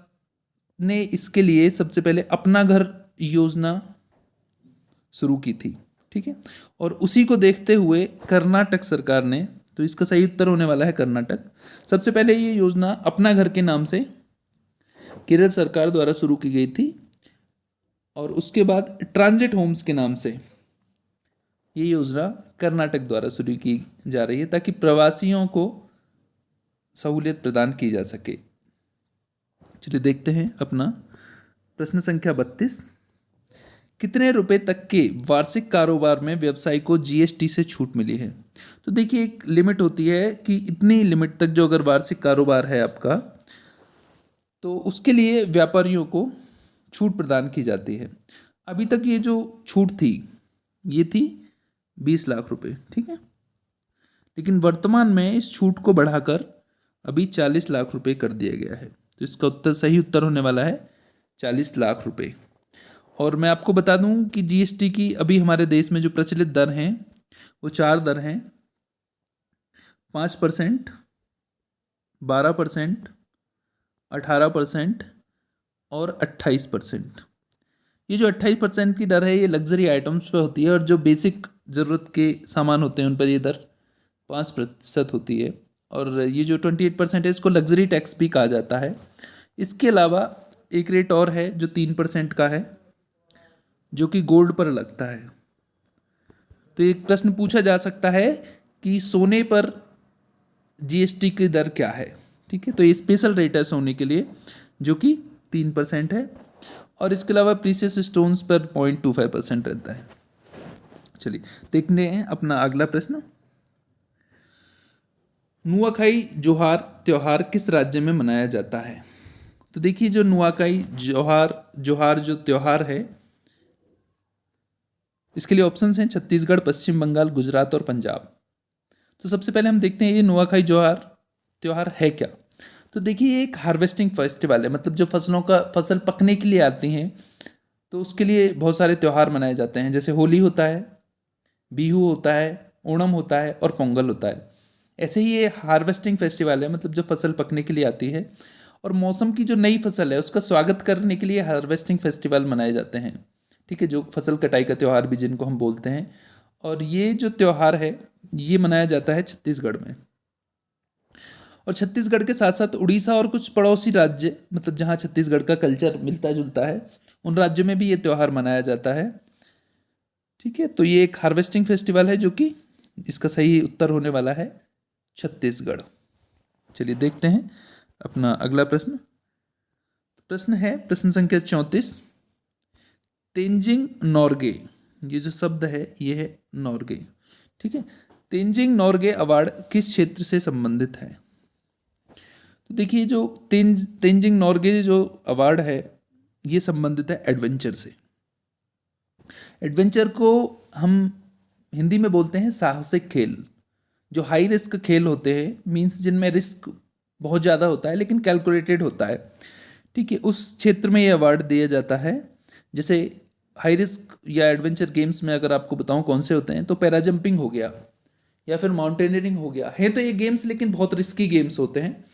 ने इसके लिए सबसे पहले अपना घर योजना शुरू की थी। ठीक है, और उसी को देखते हुए कर्नाटक सरकार ने, तो इसका सही उत्तर होने वाला है कर्नाटक। सबसे पहले ये योजना अपना घर के नाम से केरल सरकार द्वारा शुरू की गई थी, और उसके बाद ट्रांजिट होम्स के नाम से ये योजना कर्नाटक द्वारा शुरू की जा रही है, ताकि प्रवासियों को सहूलियत प्रदान की जा सके। चलिए देखते हैं अपना प्रश्न संख्या 32। कितने रुपए तक के वार्षिक कारोबार में व्यवसायी को जीएसटी से छूट मिली है? तो देखिए, एक लिमिट होती है कि इतनी लिमिट तक जो अगर वार्षिक कारोबार है आपका, तो उसके लिए व्यापारियों को छूट प्रदान की जाती है। अभी तक ये जो छूट थी ये थी 20 लाख रुपए। ठीक है, लेकिन वर्तमान में इस छूट को बढ़ाकर अभी 40 लाख रुपए कर दिया गया है। तो इसका उत्तर, सही उत्तर होने वाला है 40 लाख रुपए। और मैं आपको बता दूं कि जीएसटी की अभी हमारे देश में जो प्रचलित दर हैं वो 4 दर हैं: 5%, 12%, 18% और 28%। ये जो 28% की दर है ये लग्जरी आइटम्स पे होती है, और जो बेसिक ज़रूरत के सामान होते हैं उन पर ये दर 5% होती है। और ये जो 28% है इसको लग्जरी टैक्स भी कहा जाता है। इसके अलावा एक रेट और है जो 3% का है, जो कि गोल्ड पर लगता है। तो एक प्रश्न पूछा जा सकता है कि सोने पर जीएसटी की दर क्या है? ठीक है, तो ये स्पेशल रेट है सोने के लिए जो कि 3% है, और इसके अलावा प्रीशियस स्टोन्स पर 0.25% रहता है। चलिए देखते हैं अपना अगला प्रश्न। नुआखाई जोहार त्योहार किस राज्य में मनाया जाता है? तो देखिए, जो नुआखाई जोहार जो त्योहार है, इसके लिए ऑप्शंस हैं छत्तीसगढ़, पश्चिम बंगाल, गुजरात और पंजाब। तो सबसे पहले हम देखते हैं ये नुआखाई जोहार त्योहार है क्या। तो देखिए, ये एक हार्वेस्टिंग फेस्टिवल है, मतलब जब फसल पकने के लिए आती हैं तो उसके लिए बहुत सारे त्यौहार मनाए जाते हैं। जैसे होली होता है, बिहू होता है, ओणम होता है और पोंगल होता है। ऐसे ही ये हार्वेस्टिंग फेस्टिवल है, मतलब जब फसल पकने के लिए आती है और मौसम की जो नई फसल है उसका स्वागत करने के लिए हार्वेस्टिंग फेस्टिवल मनाए जाते हैं। ठीक है, जो फसल कटाई का त्यौहार भी जिनको हम बोलते हैं। और ये जो त्यौहार है ये मनाया जाता है छत्तीसगढ़ में। और छत्तीसगढ़ के साथ साथ उड़ीसा और कुछ पड़ोसी राज्य, मतलब जहाँ छत्तीसगढ़ का कल्चर मिलता जुलता है, उन राज्यों में भी ये त्यौहार मनाया जाता है। ठीक है, तो ये एक हार्वेस्टिंग फेस्टिवल है जो कि इसका सही उत्तर होने वाला है छत्तीसगढ़। चलिए देखते हैं अपना अगला प्रश्न। प्रश्न है प्रश्न संख्या 34। तेंजिंग नॉर्गे, ये जो शब्द है ये है नॉर्गे। ठीक है, तेंजिंग नॉर्गे अवार्ड किस क्षेत्र से संबंधित है? तो देखिए, जो तेंजिंग नॉर्गे जो अवार्ड है ये संबंधित है एडवेंचर से। एडवेंचर को हम हिंदी में बोलते हैं साहसिक खेल। जो हाई रिस्क खेल होते हैं, मीन्स जिनमें रिस्क बहुत ज़्यादा होता है लेकिन कैलकुलेटेड होता है। ठीक है, उस क्षेत्र में ये अवार्ड दिया जाता है। जैसे हाई रिस्क या एडवेंचर गेम्स में अगर आपको बताऊं कौन से होते हैं, तो पैरा जंपिंग हो गया या फिर माउंटेनियरिंग हो गया है। तो ये गेम्स लेकिन बहुत रिस्की गेम्स होते हैं।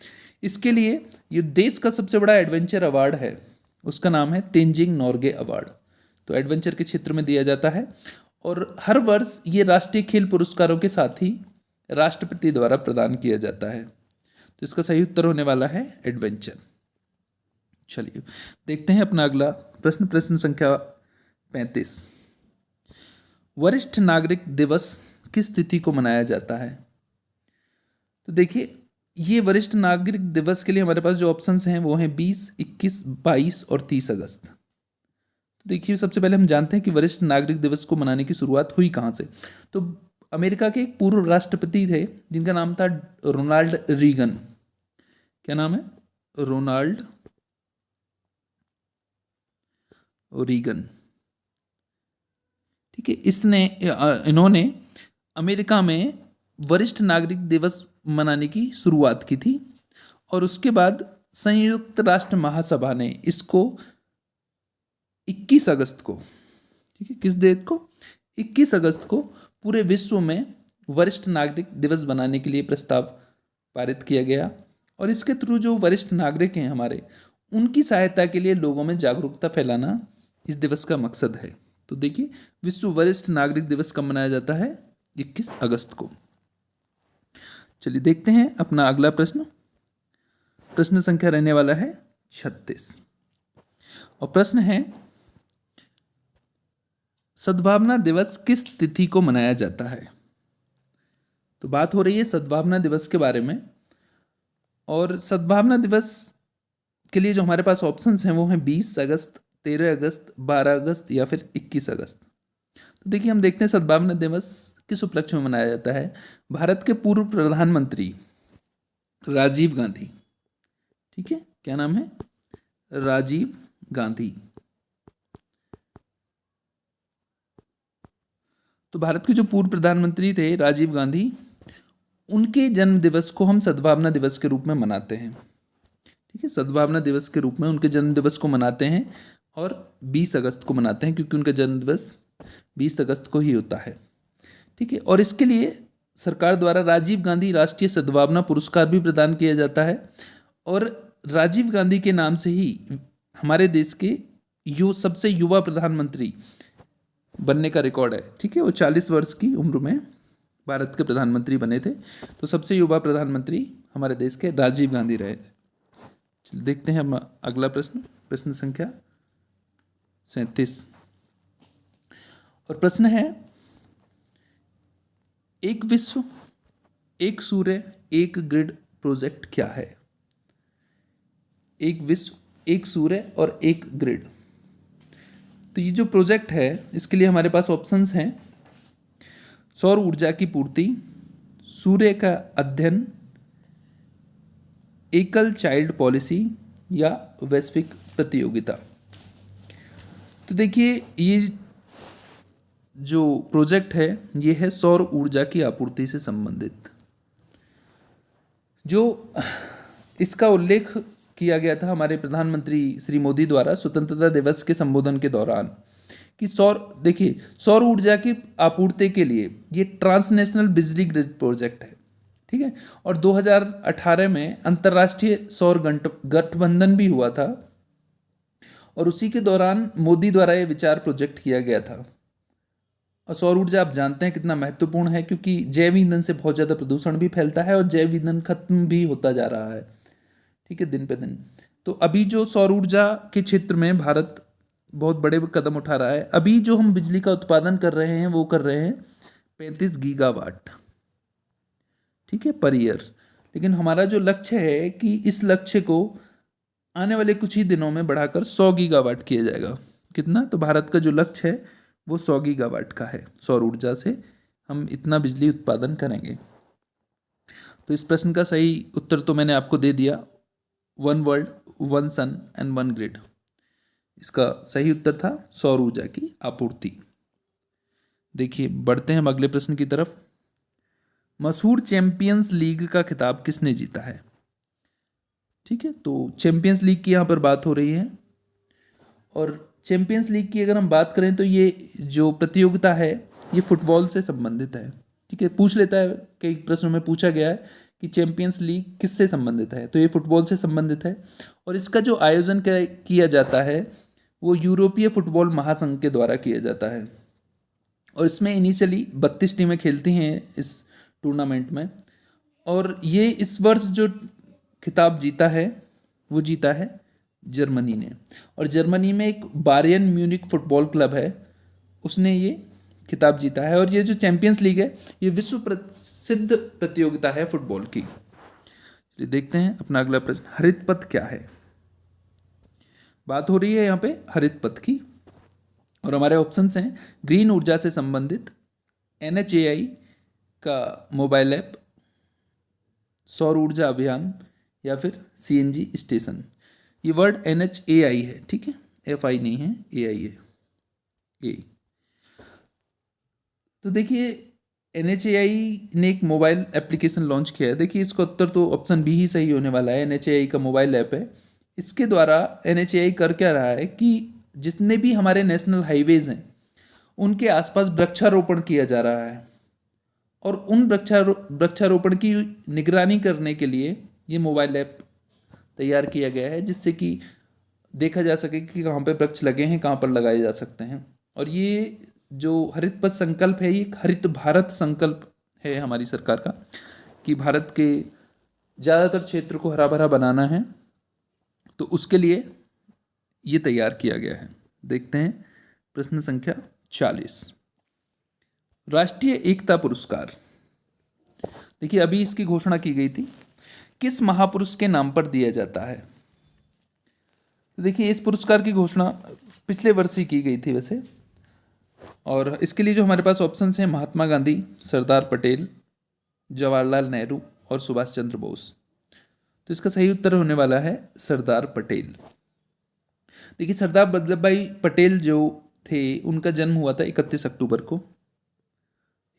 इसके लिए ये देश का सबसे बड़ा एडवेंचर अवार्ड है, उसका नाम है तेंजिंग नॉर्गे अवार्ड। तो एडवेंचर के क्षेत्र में दिया जाता है, और हर वर्ष ये राष्ट्रीय खेल पुरस्कारों के साथ ही राष्ट्रपति द्वारा प्रदान किया जाता है। तो इसका सही उत्तर होने वाला है एडवेंचर। चलिए देखते हैं अपना अगला प्रश्न, प्रश्न संख्या 35। वरिष्ठ नागरिक दिवस किस तिथि को मनाया जाता है? तो देखिए, ये वरिष्ठ नागरिक दिवस के लिए हमारे पास जो ऑप्शंस हैं वो हैं 20, 21, 22 और 30 अगस्त। तो देखिए, सबसे पहले हम जानते हैं कि वरिष्ठ नागरिक दिवस को मनाने की शुरुआत हुई कहाँ से। तो अमेरिका के एक पूर्व राष्ट्रपति थे जिनका नाम था रोनाल्ड रीगन। क्या नाम है? Ronald Reagan. ठीक है, इन्होंने अमेरिका में वरिष्ठ नागरिक दिवस मनाने की शुरुआत की थी, और उसके बाद संयुक्त राष्ट्र महासभा ने इसको 21 अगस्त को, ठीक है, किस डेट को? 21 अगस्त को पूरे विश्व में वरिष्ठ नागरिक दिवस बनाने के लिए प्रस्ताव पारित किया गया, और इसके थ्रू जो वरिष्ठ नागरिक हैं हमारे, उनकी सहायता के लिए लोगों में जागरूकता फैलाना इस दिवस का मकसद है। तो देखिए, विश्व वरिष्ठ नागरिक दिवस कब मनाया जाता है? 21 अगस्त को। चलिए देखते हैं अपना अगला प्रश्न। प्रश्न संख्या रहने वाला है 36 और प्रश्न है, सद्भावना दिवस किस तिथि को मनाया जाता है? तो बात हो रही है सद्भावना दिवस के बारे में, और सद्भावना दिवस के लिए जो हमारे पास ऑप्शंस हैं वो हैं 20 अगस्त, 13 अगस्त, 12 अगस्त या फिर 21 अगस्त। तो देखिए, हम देखते हैं सद्भावना दिवस किस उपलक्ष्य में मनाया जाता है। भारत के पूर्व प्रधानमंत्री राजीव गांधी, ठीक है, क्या नाम है? राजीव गांधी। तो भारत के जो पूर्व प्रधानमंत्री थे राजीव गांधी, उनके जन्म दिवस को हम सद्भावना दिवस के रूप में मनाते हैं। ठीक है, सद्भावना दिवस के रूप में उनके जन्म दिवस को मनाते हैं और 20 अगस्त को मनाते हैं, क्योंकि उनका जन्म दिवस 20 अगस्त को ही होता है। ठीक है, और इसके लिए सरकार द्वारा राजीव गांधी राष्ट्रीय सद्भावना पुरस्कार भी प्रदान किया जाता है, और राजीव गांधी के नाम से ही हमारे देश के सबसे युवा प्रधानमंत्री बनने का रिकॉर्ड है। ठीक है, वो 40 वर्ष की उम्र में भारत के प्रधानमंत्री बने थे। तो सबसे युवा प्रधानमंत्री हमारे देश के राजीव गांधी रहे। देखते हैं हम अगला प्रश्न, प्रश्न संख्या 37 और प्रश्न है, एक विश्व एक सूर्य एक ग्रिड प्रोजेक्ट क्या है? एक विश्व एक सूर्य और एक ग्रिड। तो ये जो प्रोजेक्ट है, इसके लिए हमारे पास ऑप्शंस हैं: सौर ऊर्जा की पूर्ति, सूर्य का अध्ययन, एकल चाइल्ड पॉलिसी या वैश्विक प्रतियोगिता। तो देखिए, ये जो प्रोजेक्ट है ये है सौर ऊर्जा की आपूर्ति से संबंधित। जो इसका उल्लेख किया गया था हमारे प्रधानमंत्री श्री मोदी द्वारा स्वतंत्रता दिवस के संबोधन के दौरान, कि सौर ऊर्जा की आपूर्ति के लिए ये ट्रांसनेशनल बिजली ग्रिड प्रोजेक्ट है। ठीक है, और 2018 में अंतर्राष्ट्रीय सौर गठबंधन भी हुआ था, और उसी के दौरान मोदी द्वारा ये विचार प्रोजेक्ट किया गया था। और सौर ऊर्जा आप जानते हैं कितना महत्वपूर्ण है, क्योंकि जैव ईंधन से बहुत ज़्यादा प्रदूषण भी फैलता है और जैव ईंधन खत्म भी होता जा रहा है, ठीक है, दिन पे दिन। तो अभी जो सौर ऊर्जा के क्षेत्र में भारत बहुत बड़े कदम उठा रहा है। अभी जो हम बिजली का उत्पादन कर रहे हैं वो कर रहे हैं 35 गीगावाट, ठीक है, पर ईयर। लेकिन हमारा जो लक्ष्य है कि इस लक्ष्य को आने वाले कुछ ही दिनों में बढ़ाकर 100 गीगावाट किया जाएगा। कितना? तो भारत का जो लक्ष्य है वो 100 गीगावाट का है। सौर ऊर्जा से हम इतना बिजली उत्पादन करेंगे। तो इस प्रश्न का सही उत्तर तो मैंने आपको दे दिया, 1 वर्ल्ड 1 सन एंड 1 ग्रिड। इसका सही उत्तर था सौर ऊर्जा की आपूर्ति। देखिए, बढ़ते हैं हम अगले प्रश्न की तरफ। मशहूर चैंपियंस लीग का खिताब किसने जीता है? ठीक है, तो चैंपियंस लीग की यहाँ पर बात हो रही है, और चैंपियंस लीग की अगर हम बात करें तो ये जो प्रतियोगिता है ये फुटबॉल से संबंधित है। ठीक है, पूछ लेता है, कई प्रश्नों में पूछा गया है कि चैंपियंस लीग किससे संबंधित है, तो ये फुटबॉल से संबंधित है। और इसका जो आयोजन किया जाता है वो यूरोपीय फुटबॉल महासंघ के द्वारा किया जाता है, और इसमें इनिशियली 32 टीमें खेलती हैं इस टूर्नामेंट में। और ये इस वर्ष जो खिताब जीता है वो जीता है जर्मनी ने, और जर्मनी में एक बायर्न म्यूनिख फुटबॉल क्लब है, उसने ये खिताब जीता है। और ये जो चैंपियंस लीग है ये विश्व प्रसिद्ध प्रतियोगिता है फुटबॉल की। देखते हैं अपना अगला प्रश्न, हरित पथ क्या है? बात हो रही है यहाँ पे हरित पथ की, और हमारे ऑप्शंस हैं ग्रीन ऊर्जा से संबंधित, NHAI का मोबाइल ऐप, सौर ऊर्जा अभियान, या फिर CNG स्टेशन। ये वर्ड NHAI है, ठीक है, FI नहीं है, AI है, A। तो देखिए, NHAI ने एक मोबाइल एप्लीकेशन लॉन्च किया है। देखिए, इसका उत्तर तो ऑप्शन बी ही सही होने वाला है। NHAI का मोबाइल ऐप है। इसके द्वारा NHAI कर क्या रहा है कि जितने भी हमारे नेशनल हाईवेज हैं उनके आसपास वृक्षारोपण किया जा रहा है, और उन वृक्षारोपण की निगरानी करने के लिए ये मोबाइल ऐप तैयार किया गया है जिससे कि देखा जा सके कि कहाँ पे वृक्ष लगे हैं, कहाँ पर लगाए जा सकते हैं। और ये जो हरित पथ संकल्प है, ये एक हरित भारत संकल्प है हमारी सरकार का, कि भारत के ज़्यादातर क्षेत्र को हरा भरा बनाना है, तो उसके लिए ये तैयार किया गया है। देखते हैं प्रश्न संख्या 40, राष्ट्रीय एकता पुरस्कार। देखिए अभी इसकी घोषणा की गई थी, किस महापुरुष के नाम पर दिया जाता है। तो देखिए इस पुरस्कार की घोषणा पिछले वर्ष ही की गई थी वैसे, और इसके लिए जो हमारे पास ऑप्शंस हैं, महात्मा गांधी, सरदार पटेल, जवाहरलाल नेहरू और सुभाष चंद्र बोस। तो इसका सही उत्तर होने वाला है सरदार पटेल। देखिए सरदार वल्लभ भाई पटेल जो थे, उनका जन्म हुआ था 31 अक्टूबर को,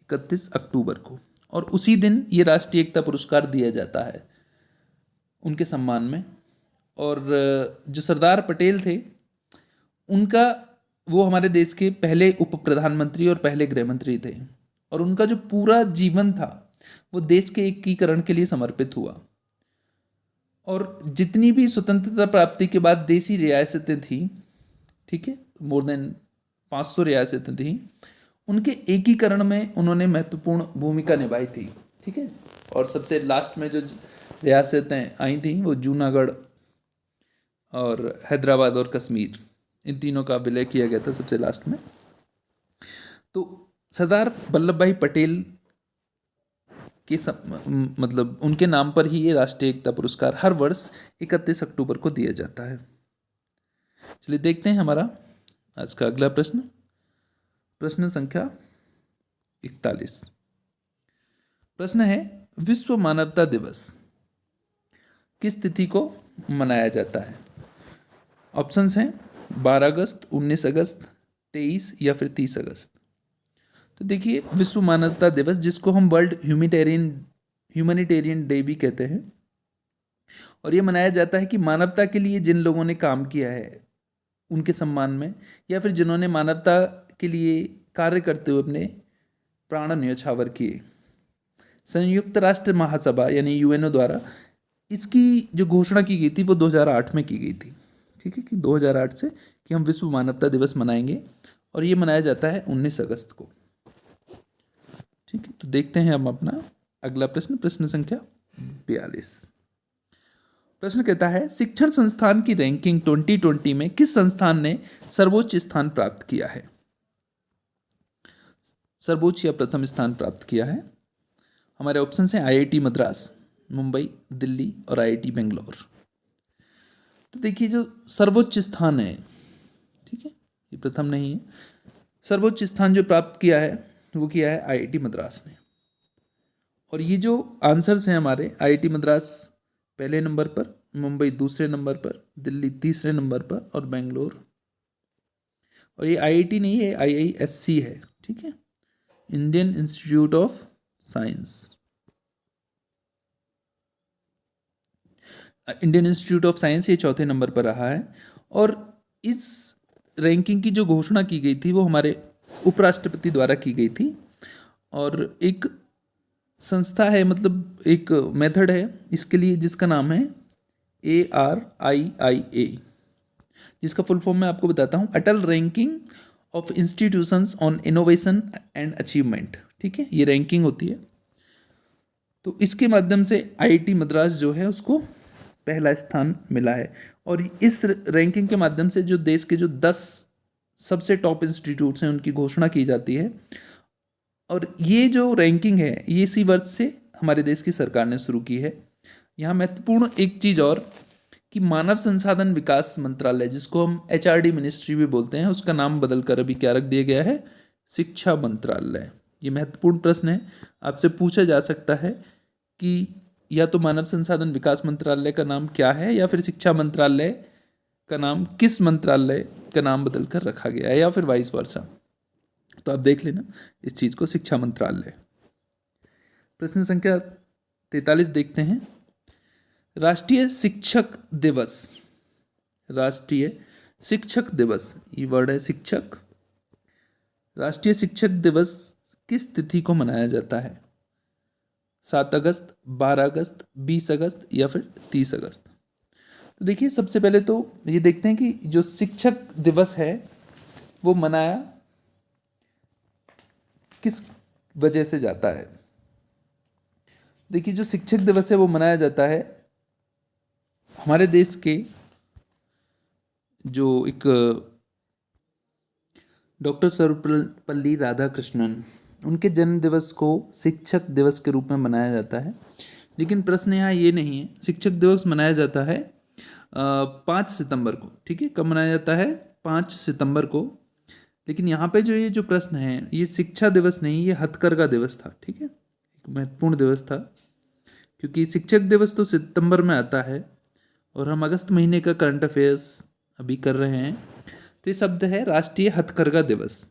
31 अक्टूबर को, और उसी दिन ये राष्ट्रीय एकता पुरस्कार दिया जाता है उनके सम्मान में। और जो सरदार पटेल थे, उनका वो हमारे देश के पहले उप प्रधानमंत्री और पहले गृह मंत्री थे, और उनका जो पूरा जीवन था वो देश के एकीकरण के लिए समर्पित हुआ। और जितनी भी स्वतंत्रता प्राप्ति के बाद देशी रियासतें थी, ठीक है, मोर देन 500 रियासतें थी, उनके एकीकरण में उन्होंने महत्वपूर्ण भूमिका निभाई थी, ठीक है। और सबसे लास्ट में जो रियासतें आई थी वो जूनागढ़ और हैदराबाद और कश्मीर, इन तीनों का विलय किया गया था सबसे लास्ट में। तो सरदार वल्लभ भाई पटेल के मतलब उनके नाम पर ही ये राष्ट्रीय एकता पुरस्कार हर वर्ष 31 अक्टूबर को दिया जाता है। चलिए देखते हैं हमारा आज का अगला प्रश्न, प्रश्न संख्या 41। प्रश्न है, विश्व मानवता दिवस किस तिथि को मनाया जाता है। ऑप्शंस हैं 12 अगस्त, 19 अगस्त, 23 या फिर 30 अगस्त। तो देखिए विश्व मानवता दिवस, जिसको हम वर्ल्ड ह्यूमैनिटेरियन डे भी कहते हैं, और ये मनाया जाता है कि मानवता के लिए जिन लोगों ने काम किया है उनके सम्मान में, या फिर जिन्होंने मानवता के लिए कार्य करते हुए अपने प्राण न्योछावर किए। संयुक्त राष्ट्र महासभा यानी यूएनओ द्वारा इसकी जो घोषणा की गई थी वो 2008 में की गई थी, ठीक है, कि 2008 से कि हम विश्व मानवता दिवस मनाएंगे, और ये मनाया जाता है 19 अगस्त को, ठीक है। तो देखते हैं हम अपना अगला प्रश्न, प्रश्न संख्या 42। प्रश्न कहता है, शिक्षण संस्थान की रैंकिंग 2020 में किस संस्थान ने सर्वोच्च स्थान प्राप्त किया है। सर्वोच्च या प्रथम स्थान प्राप्त किया है। हमारे ऑप्शन हैं आईआईटी मद्रास, मुंबई, दिल्ली और आईआईटी बेंगलोर। तो देखिए जो सर्वोच्च स्थान है, ठीक है, ये प्रथम नहीं है, सर्वोच्च स्थान जो प्राप्त किया है वो किया है आईआईटी मद्रास ने। और ये जो आंसर्स हैं हमारे, आईआईटी मद्रास पहले नंबर पर, मुंबई दूसरे नंबर पर, दिल्ली तीसरे नंबर पर और बेंगलोर, और ये आईआईटी नहीं है, आईआईएससी है, ठीक है, Indian institute of science, Indian institute of science ये चौथे नंबर पर रहा है। और इस रैंकिंग की जो घोषणा की गई थी वो हमारे उपराष्ट्रपति द्वारा की गई थी, और एक संस्था है, मतलब एक मेथड है इसके लिए जिसका नाम है ARIIA, जिसका फुल फॉर्म मैं आपको बताता हूँ, Atal ranking of institutions on innovation and achievement, ठीक है, ये रैंकिंग होती है। तो इसके माध्यम से आईआईटी मद्रास जो है उसको पहला स्थान मिला है, और इस रैंकिंग के माध्यम से जो देश के जो 10 सबसे टॉप इंस्टीट्यूट्स हैं उनकी घोषणा की जाती है। और ये जो रैंकिंग है ये इसी वर्ष से हमारे देश की सरकार ने शुरू की है। यहाँ महत्वपूर्ण एक चीज़ और, कि मानव संसाधन विकास मंत्रालय, जिसको हम HRD मिनिस्ट्री भी बोलते हैं, उसका नाम बदलकर अभी क्या रख दिया गया है, शिक्षा मंत्रालय। ये महत्वपूर्ण प्रश्न है, आपसे पूछा जा सकता है कि या तो मानव संसाधन विकास मंत्रालय का नाम क्या है, या फिर शिक्षा मंत्रालय का नाम किस मंत्रालय का नाम बदलकर रखा गया है, या फिर वाइस वर्सा। तो आप देख लेना इस चीज़ को, शिक्षा मंत्रालय। प्रश्न संख्या 43 देखते हैं, राष्ट्रीय शिक्षक दिवस, राष्ट्रीय शिक्षक दिवस, ये वर्ड है शिक्षक, राष्ट्रीय शिक्षक दिवस किस तिथि को मनाया जाता है। 7 अगस्त, 12 अगस्त, 20 अगस्त या फिर 30 अगस्त। तो देखिए सबसे पहले तो ये देखते हैं कि जो शिक्षक दिवस है वो मनाया किस वजह से जाता है। देखिए जो शिक्षक दिवस है वो मनाया जाता है हमारे देश के जो एक डॉक्टर सर्वपल्ली राधाकृष्णन, उनके जन्म दिवस को शिक्षक दिवस के रूप में मनाया जाता है। लेकिन प्रश्न यहाँ ये नहीं है, शिक्षक दिवस मनाया जाता है 5 सितंबर को। ठीक है, कब मनाया जाता है? 5 सितंबर को। लेकिन यहाँ पे जो ये जो प्रश्न है ये शिक्षा दिवस नहीं, ये हथकरघा दिवस था। ठीक है, एक महत्वपूर्ण दिवस था क्योंकि शिक्षक दिवस तो सितंबर में आता है और हम अगस्त महीने का करंट अफेयर्स अभी कर रहे हैं। तो ये शब्द है राष्ट्रीय हथकरघा दिवस।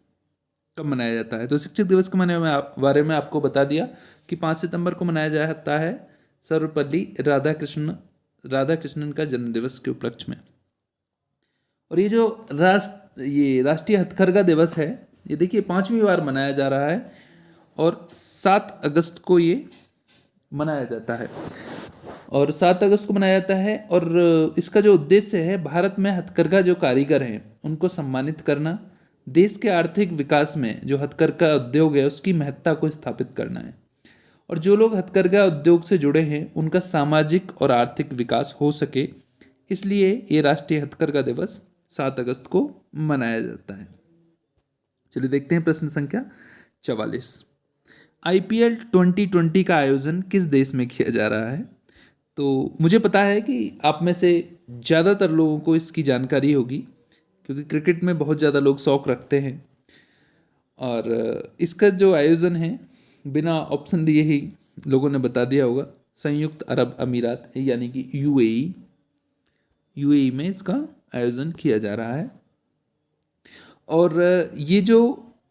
कब मनाया जाता है? तो शिक्षक दिवस के बारे में आपको बता दिया कि 5 सितंबर को मनाया जाता है सर्वपल्ली राधाकृष्णन का जन्म दिवस के उपलक्ष्य में। और ये जो राष्ट्रीय हथकरघा दिवस है ये देखिए 5वीं बार मनाया जा रहा है और 7 अगस्त को ये मनाया जाता है। और 7 अगस्त को मनाया जाता है और इसका जो उद्देश्य है भारत में हथकरघा जो कारीगर हैं उनको सम्मानित करना, देश के आर्थिक विकास में जो हथकरघा उद्योग है उसकी महत्ता को स्थापित करना है और जो लोग हथकरघा उद्योग से जुड़े हैं उनका सामाजिक और आर्थिक विकास हो सके, इसलिए ये राष्ट्रीय हथकरघा दिवस 7 अगस्त को मनाया जाता है। चलिए देखते हैं प्रश्न संख्या 44। IPL 2020 का आयोजन किस देश में किया जा रहा है? तो मुझे पता है कि आप में से ज़्यादातर लोगों को इसकी जानकारी होगी क्योंकि क्रिकेट में बहुत ज़्यादा लोग शौक़ रखते हैं और इसका जो आयोजन है बिना ऑप्शन दिए ही लोगों ने बता दिया होगा, संयुक्त अरब अमीरात यानी कि यूएई में इसका आयोजन किया जा रहा है। और ये जो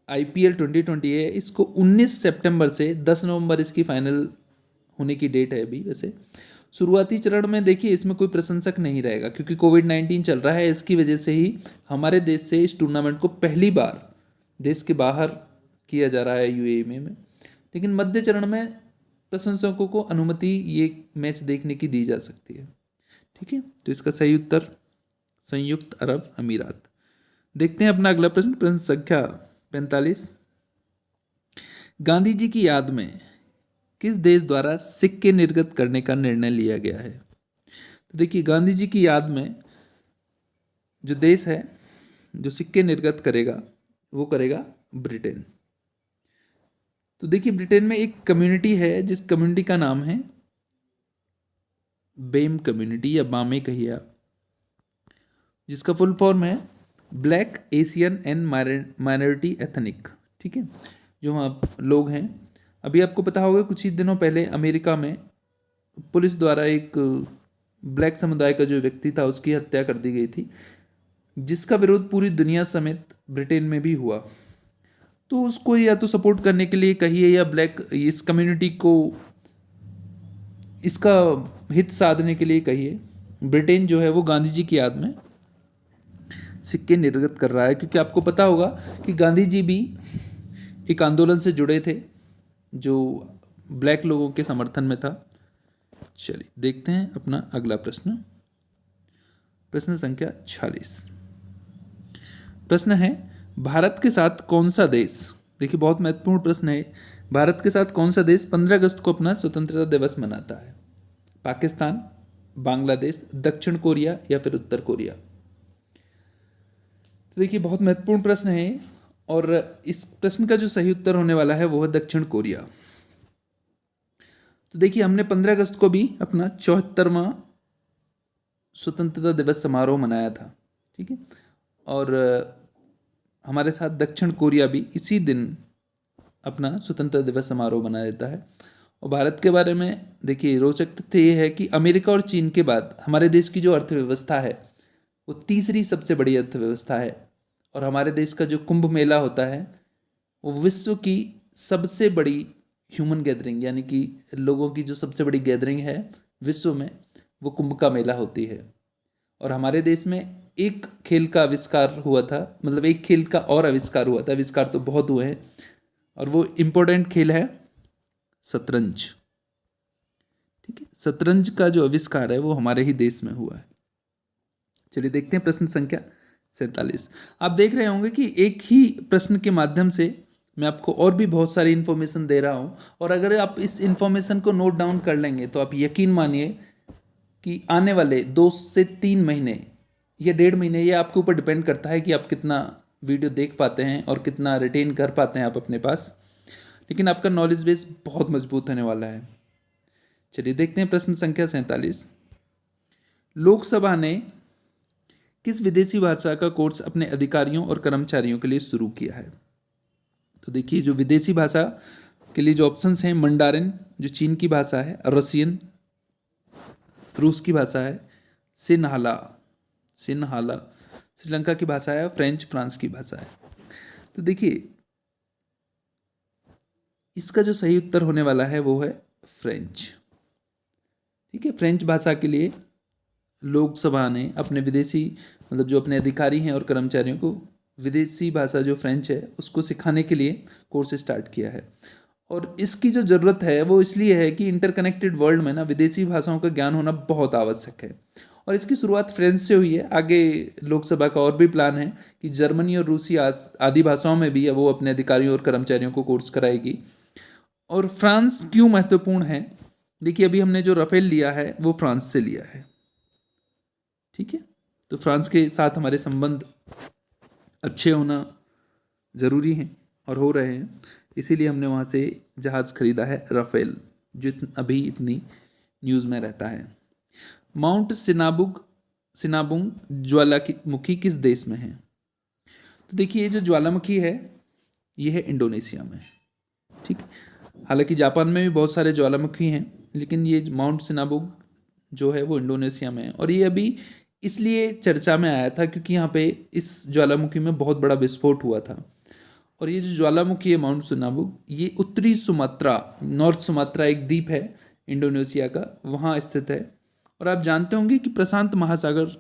IPL 2020 है इसको 19 सितंबर से 10 नवंबर इसकी फाइनल होने की डेट है। अभी वैसे शुरुआती चरण में देखिए इसमें कोई प्रशंसक नहीं रहेगा क्योंकि कोविड-19 चल रहा है, इसकी वजह से ही हमारे देश से इस टूर्नामेंट को पहली बार देश के बाहर किया जा रहा है यूएई में। लेकिन मध्य चरण में प्रशंसकों को अनुमति ये मैच देखने की दी जा सकती है। ठीक है, तो इसका सही उत्तर संयुक्त अरब अमीरात। देखते हैं अपना अगला प्रश्न, प्रश्न संख्या 45। गांधी जी की याद में किस देश द्वारा सिक्के निर्गत करने का निर्णय लिया गया है? तो देखिए गांधी जी की याद में जो देश है जो सिक्के निर्गत करेगा वो करेगा ब्रिटेन। तो देखिए ब्रिटेन में एक कम्युनिटी है जिस कम्युनिटी का नाम है बेम कम्युनिटी या बामे कहिए आप, जिसका फुल फॉर्म है black Asian and minority ethnic. ठीक है, जो वहाँ लोग हैं। अभी आपको पता होगा कुछ ही दिनों पहले अमेरिका में पुलिस द्वारा एक ब्लैक समुदाय का जो व्यक्ति था उसकी हत्या कर दी गई थी, जिसका विरोध पूरी दुनिया समेत ब्रिटेन में भी हुआ। तो उसको या तो सपोर्ट करने के लिए कहिए या ब्लैक इस कम्युनिटी को इसका हित साधने के लिए कहिए, ब्रिटेन जो है वो गांधी जी की याद में सिक्के निर्गत कर रहा है। क्योंकि आपको पता होगा कि गांधी जी भी एक आंदोलन से जुड़े थे जो ब्लैक लोगों के समर्थन में था। चलिए देखते हैं अपना अगला प्रश्न, प्रश्न संख्या 46। प्रश्न है भारत के साथ कौन सा देश, देखिए बहुत महत्वपूर्ण प्रश्न है, भारत के साथ कौन सा देश 15 अगस्त को अपना स्वतंत्रता दिवस मनाता है? पाकिस्तान, बांग्लादेश, दक्षिण कोरिया या फिर उत्तर कोरिया? तो देखिए बहुत महत्वपूर्ण प्रश्न है और इस प्रश्न का जो सही उत्तर होने वाला है वो है दक्षिण कोरिया। तो देखिए हमने 15 अगस्त को भी अपना 74वां स्वतंत्रता दिवस समारोह मनाया था। ठीक है, और हमारे साथ दक्षिण कोरिया भी इसी दिन अपना स्वतंत्रता दिवस समारोह मना देता है। और भारत के बारे में देखिए रोचक तथ्य ये है कि अमेरिका और चीन के बाद हमारे देश की जो अर्थव्यवस्था है वो तीसरी सबसे बड़ी अर्थव्यवस्था है। और हमारे देश का जो कुंभ मेला होता है वो विश्व की सबसे बड़ी ह्यूमन गैदरिंग यानी कि लोगों की जो सबसे बड़ी गैदरिंग है विश्व में वो कुंभ का मेला होती है। और हमारे देश में एक खेल का आविष्कार हुआ था, मतलब एक खेल का और आविष्कार हुआ था, आविष्कार तो बहुत हुए हैं और वो इम्पोर्टेंट खेल है शतरंज। ठीक है, शतरंज का जो आविष्कार है वो हमारे ही देश में हुआ है। चलिए देखते हैं प्रश्न संख्या 47। आप देख रहे होंगे कि एक ही प्रश्न के माध्यम से मैं आपको और भी बहुत सारी इन्फॉर्मेशन दे रहा हूँ, और अगर आप इस इन्फॉर्मेशन को नोट डाउन कर लेंगे तो आप यकीन मानिए कि आने वाले 2 से 3 महीने या 1.5 महीने, ये आपके ऊपर डिपेंड करता है कि आप कितना वीडियो देख पाते हैं और कितना रिटेन कर पाते हैं आप अपने पास, लेकिन आपका नॉलेज बेस बहुत मजबूत होने वाला है। चलिए देखते हैं प्रश्न संख्या 47। लोकसभा ने किस विदेशी भाषा का कोर्स अपने अधिकारियों और कर्मचारियों के लिए शुरू किया है? तो देखिए, जो विदेशी भाषा के लिए जो ऑप्शंस हैं, मंडारिन जो चीन की भाषा है, रशियन रूस की भाषा है, सिन्हाला सिन्हाला श्रीलंका की भाषा है, फ्रेंच फ्रांस की भाषा है। तो देखिए, इसका जो सही उत्तर होने वाला है वो है फ्रेंच। ठीक है, फ्रेंच भाषा के लिए लोकसभा ने अपने विदेशी, मतलब जो अपने अधिकारी हैं और कर्मचारियों को विदेशी भाषा जो फ्रेंच है उसको सिखाने के लिए कोर्स स्टार्ट किया है। और इसकी जो ज़रूरत है वो इसलिए है कि इंटरकनेक्टेड वर्ल्ड में ना विदेशी भाषाओं का ज्ञान होना बहुत आवश्यक है, और इसकी शुरुआत फ्रेंच से हुई है। आगे लोकसभा का और भी प्लान है कि जर्मनी और रूसी आदि भाषाओं में भी वो अपने अधिकारियों और कर्मचारियों को कोर्स कराएगी। और फ्रांस क्यों महत्वपूर्ण है? देखिए, अभी हमने जो राफेल लिया है वो फ्रांस से लिया है। ठीक है, तो फ्रांस के साथ हमारे संबंध अच्छे होना ज़रूरी हैं और हो रहे हैं, इसीलिए हमने वहाँ से जहाज़ खरीदा है राफेल, जो अभी इतनी न्यूज़ में रहता है। माउंट सिनाबुंग ज्वालामुखी किस देश में है? तो देखिए, ये जो ज्वालामुखी है ये है इंडोनेशिया में। ठीक, हालांकि जापान में भी बहुत सारे ज्वालामुखी हैं, लेकिन ये माउंट सिनाबुंग जो है वो इंडोनेशिया में है। और ये अभी इसलिए चर्चा में आया था क्योंकि यहाँ पे इस ज्वालामुखी में बहुत बड़ा विस्फोट हुआ था। और ये जो ज्वालामुखी है माउंट सिनाबुंग, ये उत्तरी सुमात्रा, नॉर्थ सुमात्रा एक द्वीप है इंडोनेशिया का, वहाँ स्थित है। और आप जानते होंगे कि प्रशांत महासागर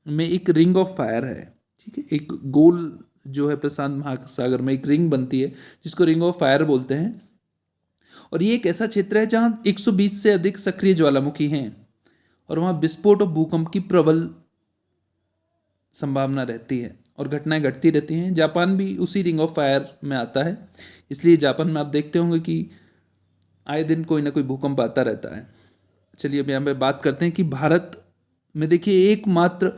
में एक रिंग ऑफ फायर है। ठीक है, एक गोल जो है प्रशांत महासागर में एक रिंग बनती है जिसको रिंग ऑफ फायर बोलते हैं। और ये एक ऐसा क्षेत्र है जहाँ 120 से अधिक सक्रिय ज्वालामुखी हैं, और वहाँ विस्फोट और भूकंप की प्रबल संभावना रहती है और घटनाएं घटती रहती हैं। जापान भी उसी रिंग ऑफ फायर में आता है, इसलिए जापान में आप देखते होंगे कि आए दिन कोई ना कोई भूकंप आता रहता है। चलिए अब यहाँ पे बात करते हैं कि भारत में देखिए एकमात्र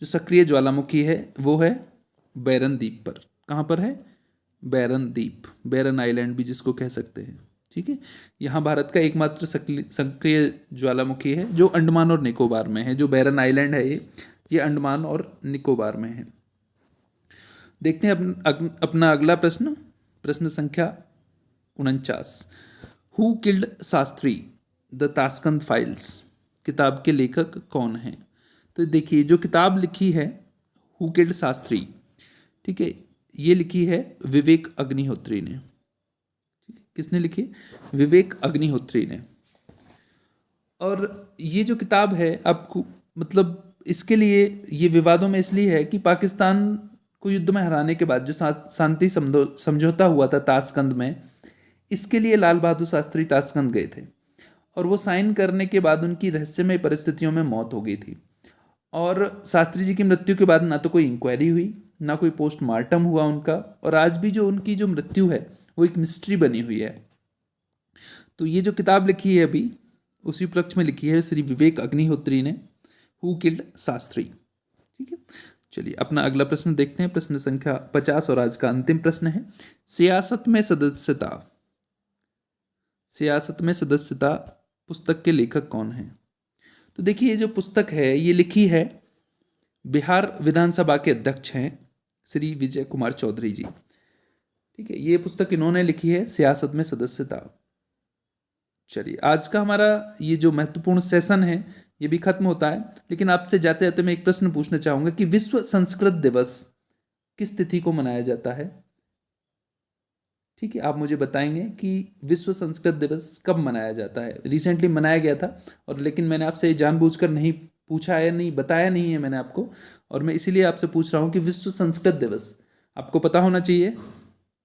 जो सक्रिय ज्वालामुखी है वो है बैरन द्वीप पर। कहाँ पर है? बैरन द्वीप, बैरन आइलैंड भी जिसको कह सकते हैं। ठीक है, यहाँ भारत का एकमात्र सक्रिय ज्वालामुखी है जो अंडमान और निकोबार में है। जो बैरन आइलैंड है ये अंडमान और निकोबार में है। देखते हैं अपना अगला प्रश्न, प्रश्न संख्या 49। Who killed Shastri the Tashkent files किताब के लेखक कौन हैं? तो देखिए, जो किताब लिखी है हु किल्ड शास्त्री, ठीक है, ये लिखी है विवेक अग्निहोत्री ने। किसने लिखी? विवेक अग्निहोत्री ने। और ये जो किताब है आपको, मतलब इसके लिए ये विवादों में इसलिए है कि पाकिस्तान को युद्ध में हराने के बाद जो शांति समझौता हुआ था ताशकंद में, इसके लिए लाल बहादुर शास्त्री ताशकंद गए थे, और वो साइन करने के बाद उनकी रहस्यमय परिस्थितियों में मौत हो गई थी। और शास्त्री जी की मृत्यु के बाद ना तो कोई इंक्वायरी हुई, ना कोई पोस्टमार्टम हुआ उनका, और आज भी जो उनकी जो मृत्यु है वो एक मिस्ट्री बनी हुई है। तो ये जो किताब लिखी है अभी उसी उपलक्ष्य में लिखी है श्री विवेक अग्निहोत्री ने, हु किल्ड शास्त्री। ठीक है, चलिए अपना अगला प्रश्न देखते हैं, प्रश्न संख्या 50 और आज का अंतिम प्रश्न है, सियासत में सदस्यता पुस्तक के लेखक कौन हैं? तो देखिए, ये जो पुस्तक है ये लिखी है बिहार विधानसभा के अध्यक्ष हैं श्री विजय कुमार चौधरी जी। ठीक है, ये पुस्तक इन्होंने लिखी है, सियासत में सदस्यता। चलिए, आज का हमारा ये जो महत्वपूर्ण सेशन है ये भी खत्म होता है, लेकिन आपसे जाते जाते मैं एक प्रश्न पूछना चाहूंगा कि विश्व संस्कृत दिवस किस तिथि को मनाया जाता है? ठीक है, आप मुझे बताएंगे कि विश्व संस्कृत दिवस कब मनाया जाता है। रिसेंटली मनाया गया था, और लेकिन मैंने आपसे जानबूझकर नहीं पूछा है, नहीं बताया नहीं है मैंने आपको, और मैं इसीलिए आपसे पूछ रहा हूँ कि विश्व संस्कृत दिवस आपको पता होना चाहिए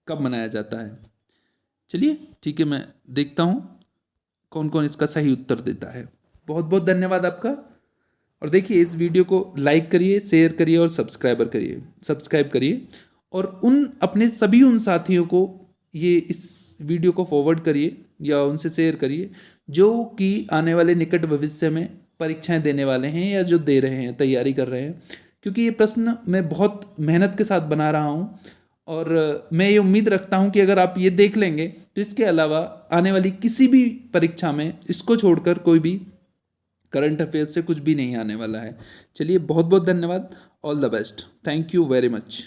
कब मनाया जाता है। चलिए ठीक है, मैं देखता हूँ कौन कौन इसका सही उत्तर देता है। बहुत बहुत धन्यवाद आपका। और देखिए, इस वीडियो को लाइक करिए, शेयर करिए और सब्सक्राइब करिए और अपने सभी उन साथियों को ये इस वीडियो को फॉरवर्ड करिए या उनसे शेयर करिए जो कि आने वाले निकट भविष्य में परीक्षाएं देने वाले हैं या जो दे रहे हैं, तैयारी कर रहे हैं। क्योंकि ये प्रश्न मैं बहुत मेहनत के साथ बना रहा हूँ और मैं ये उम्मीद रखता हूँ कि अगर आप ये देख लेंगे तो इसके अलावा आने वाली किसी भी परीक्षा में इसको छोड़कर कोई भी करंट अफेयर्स से कुछ भी नहीं आने वाला है। चलिए, बहुत बहुत धन्यवाद। All the best. Thank you very much.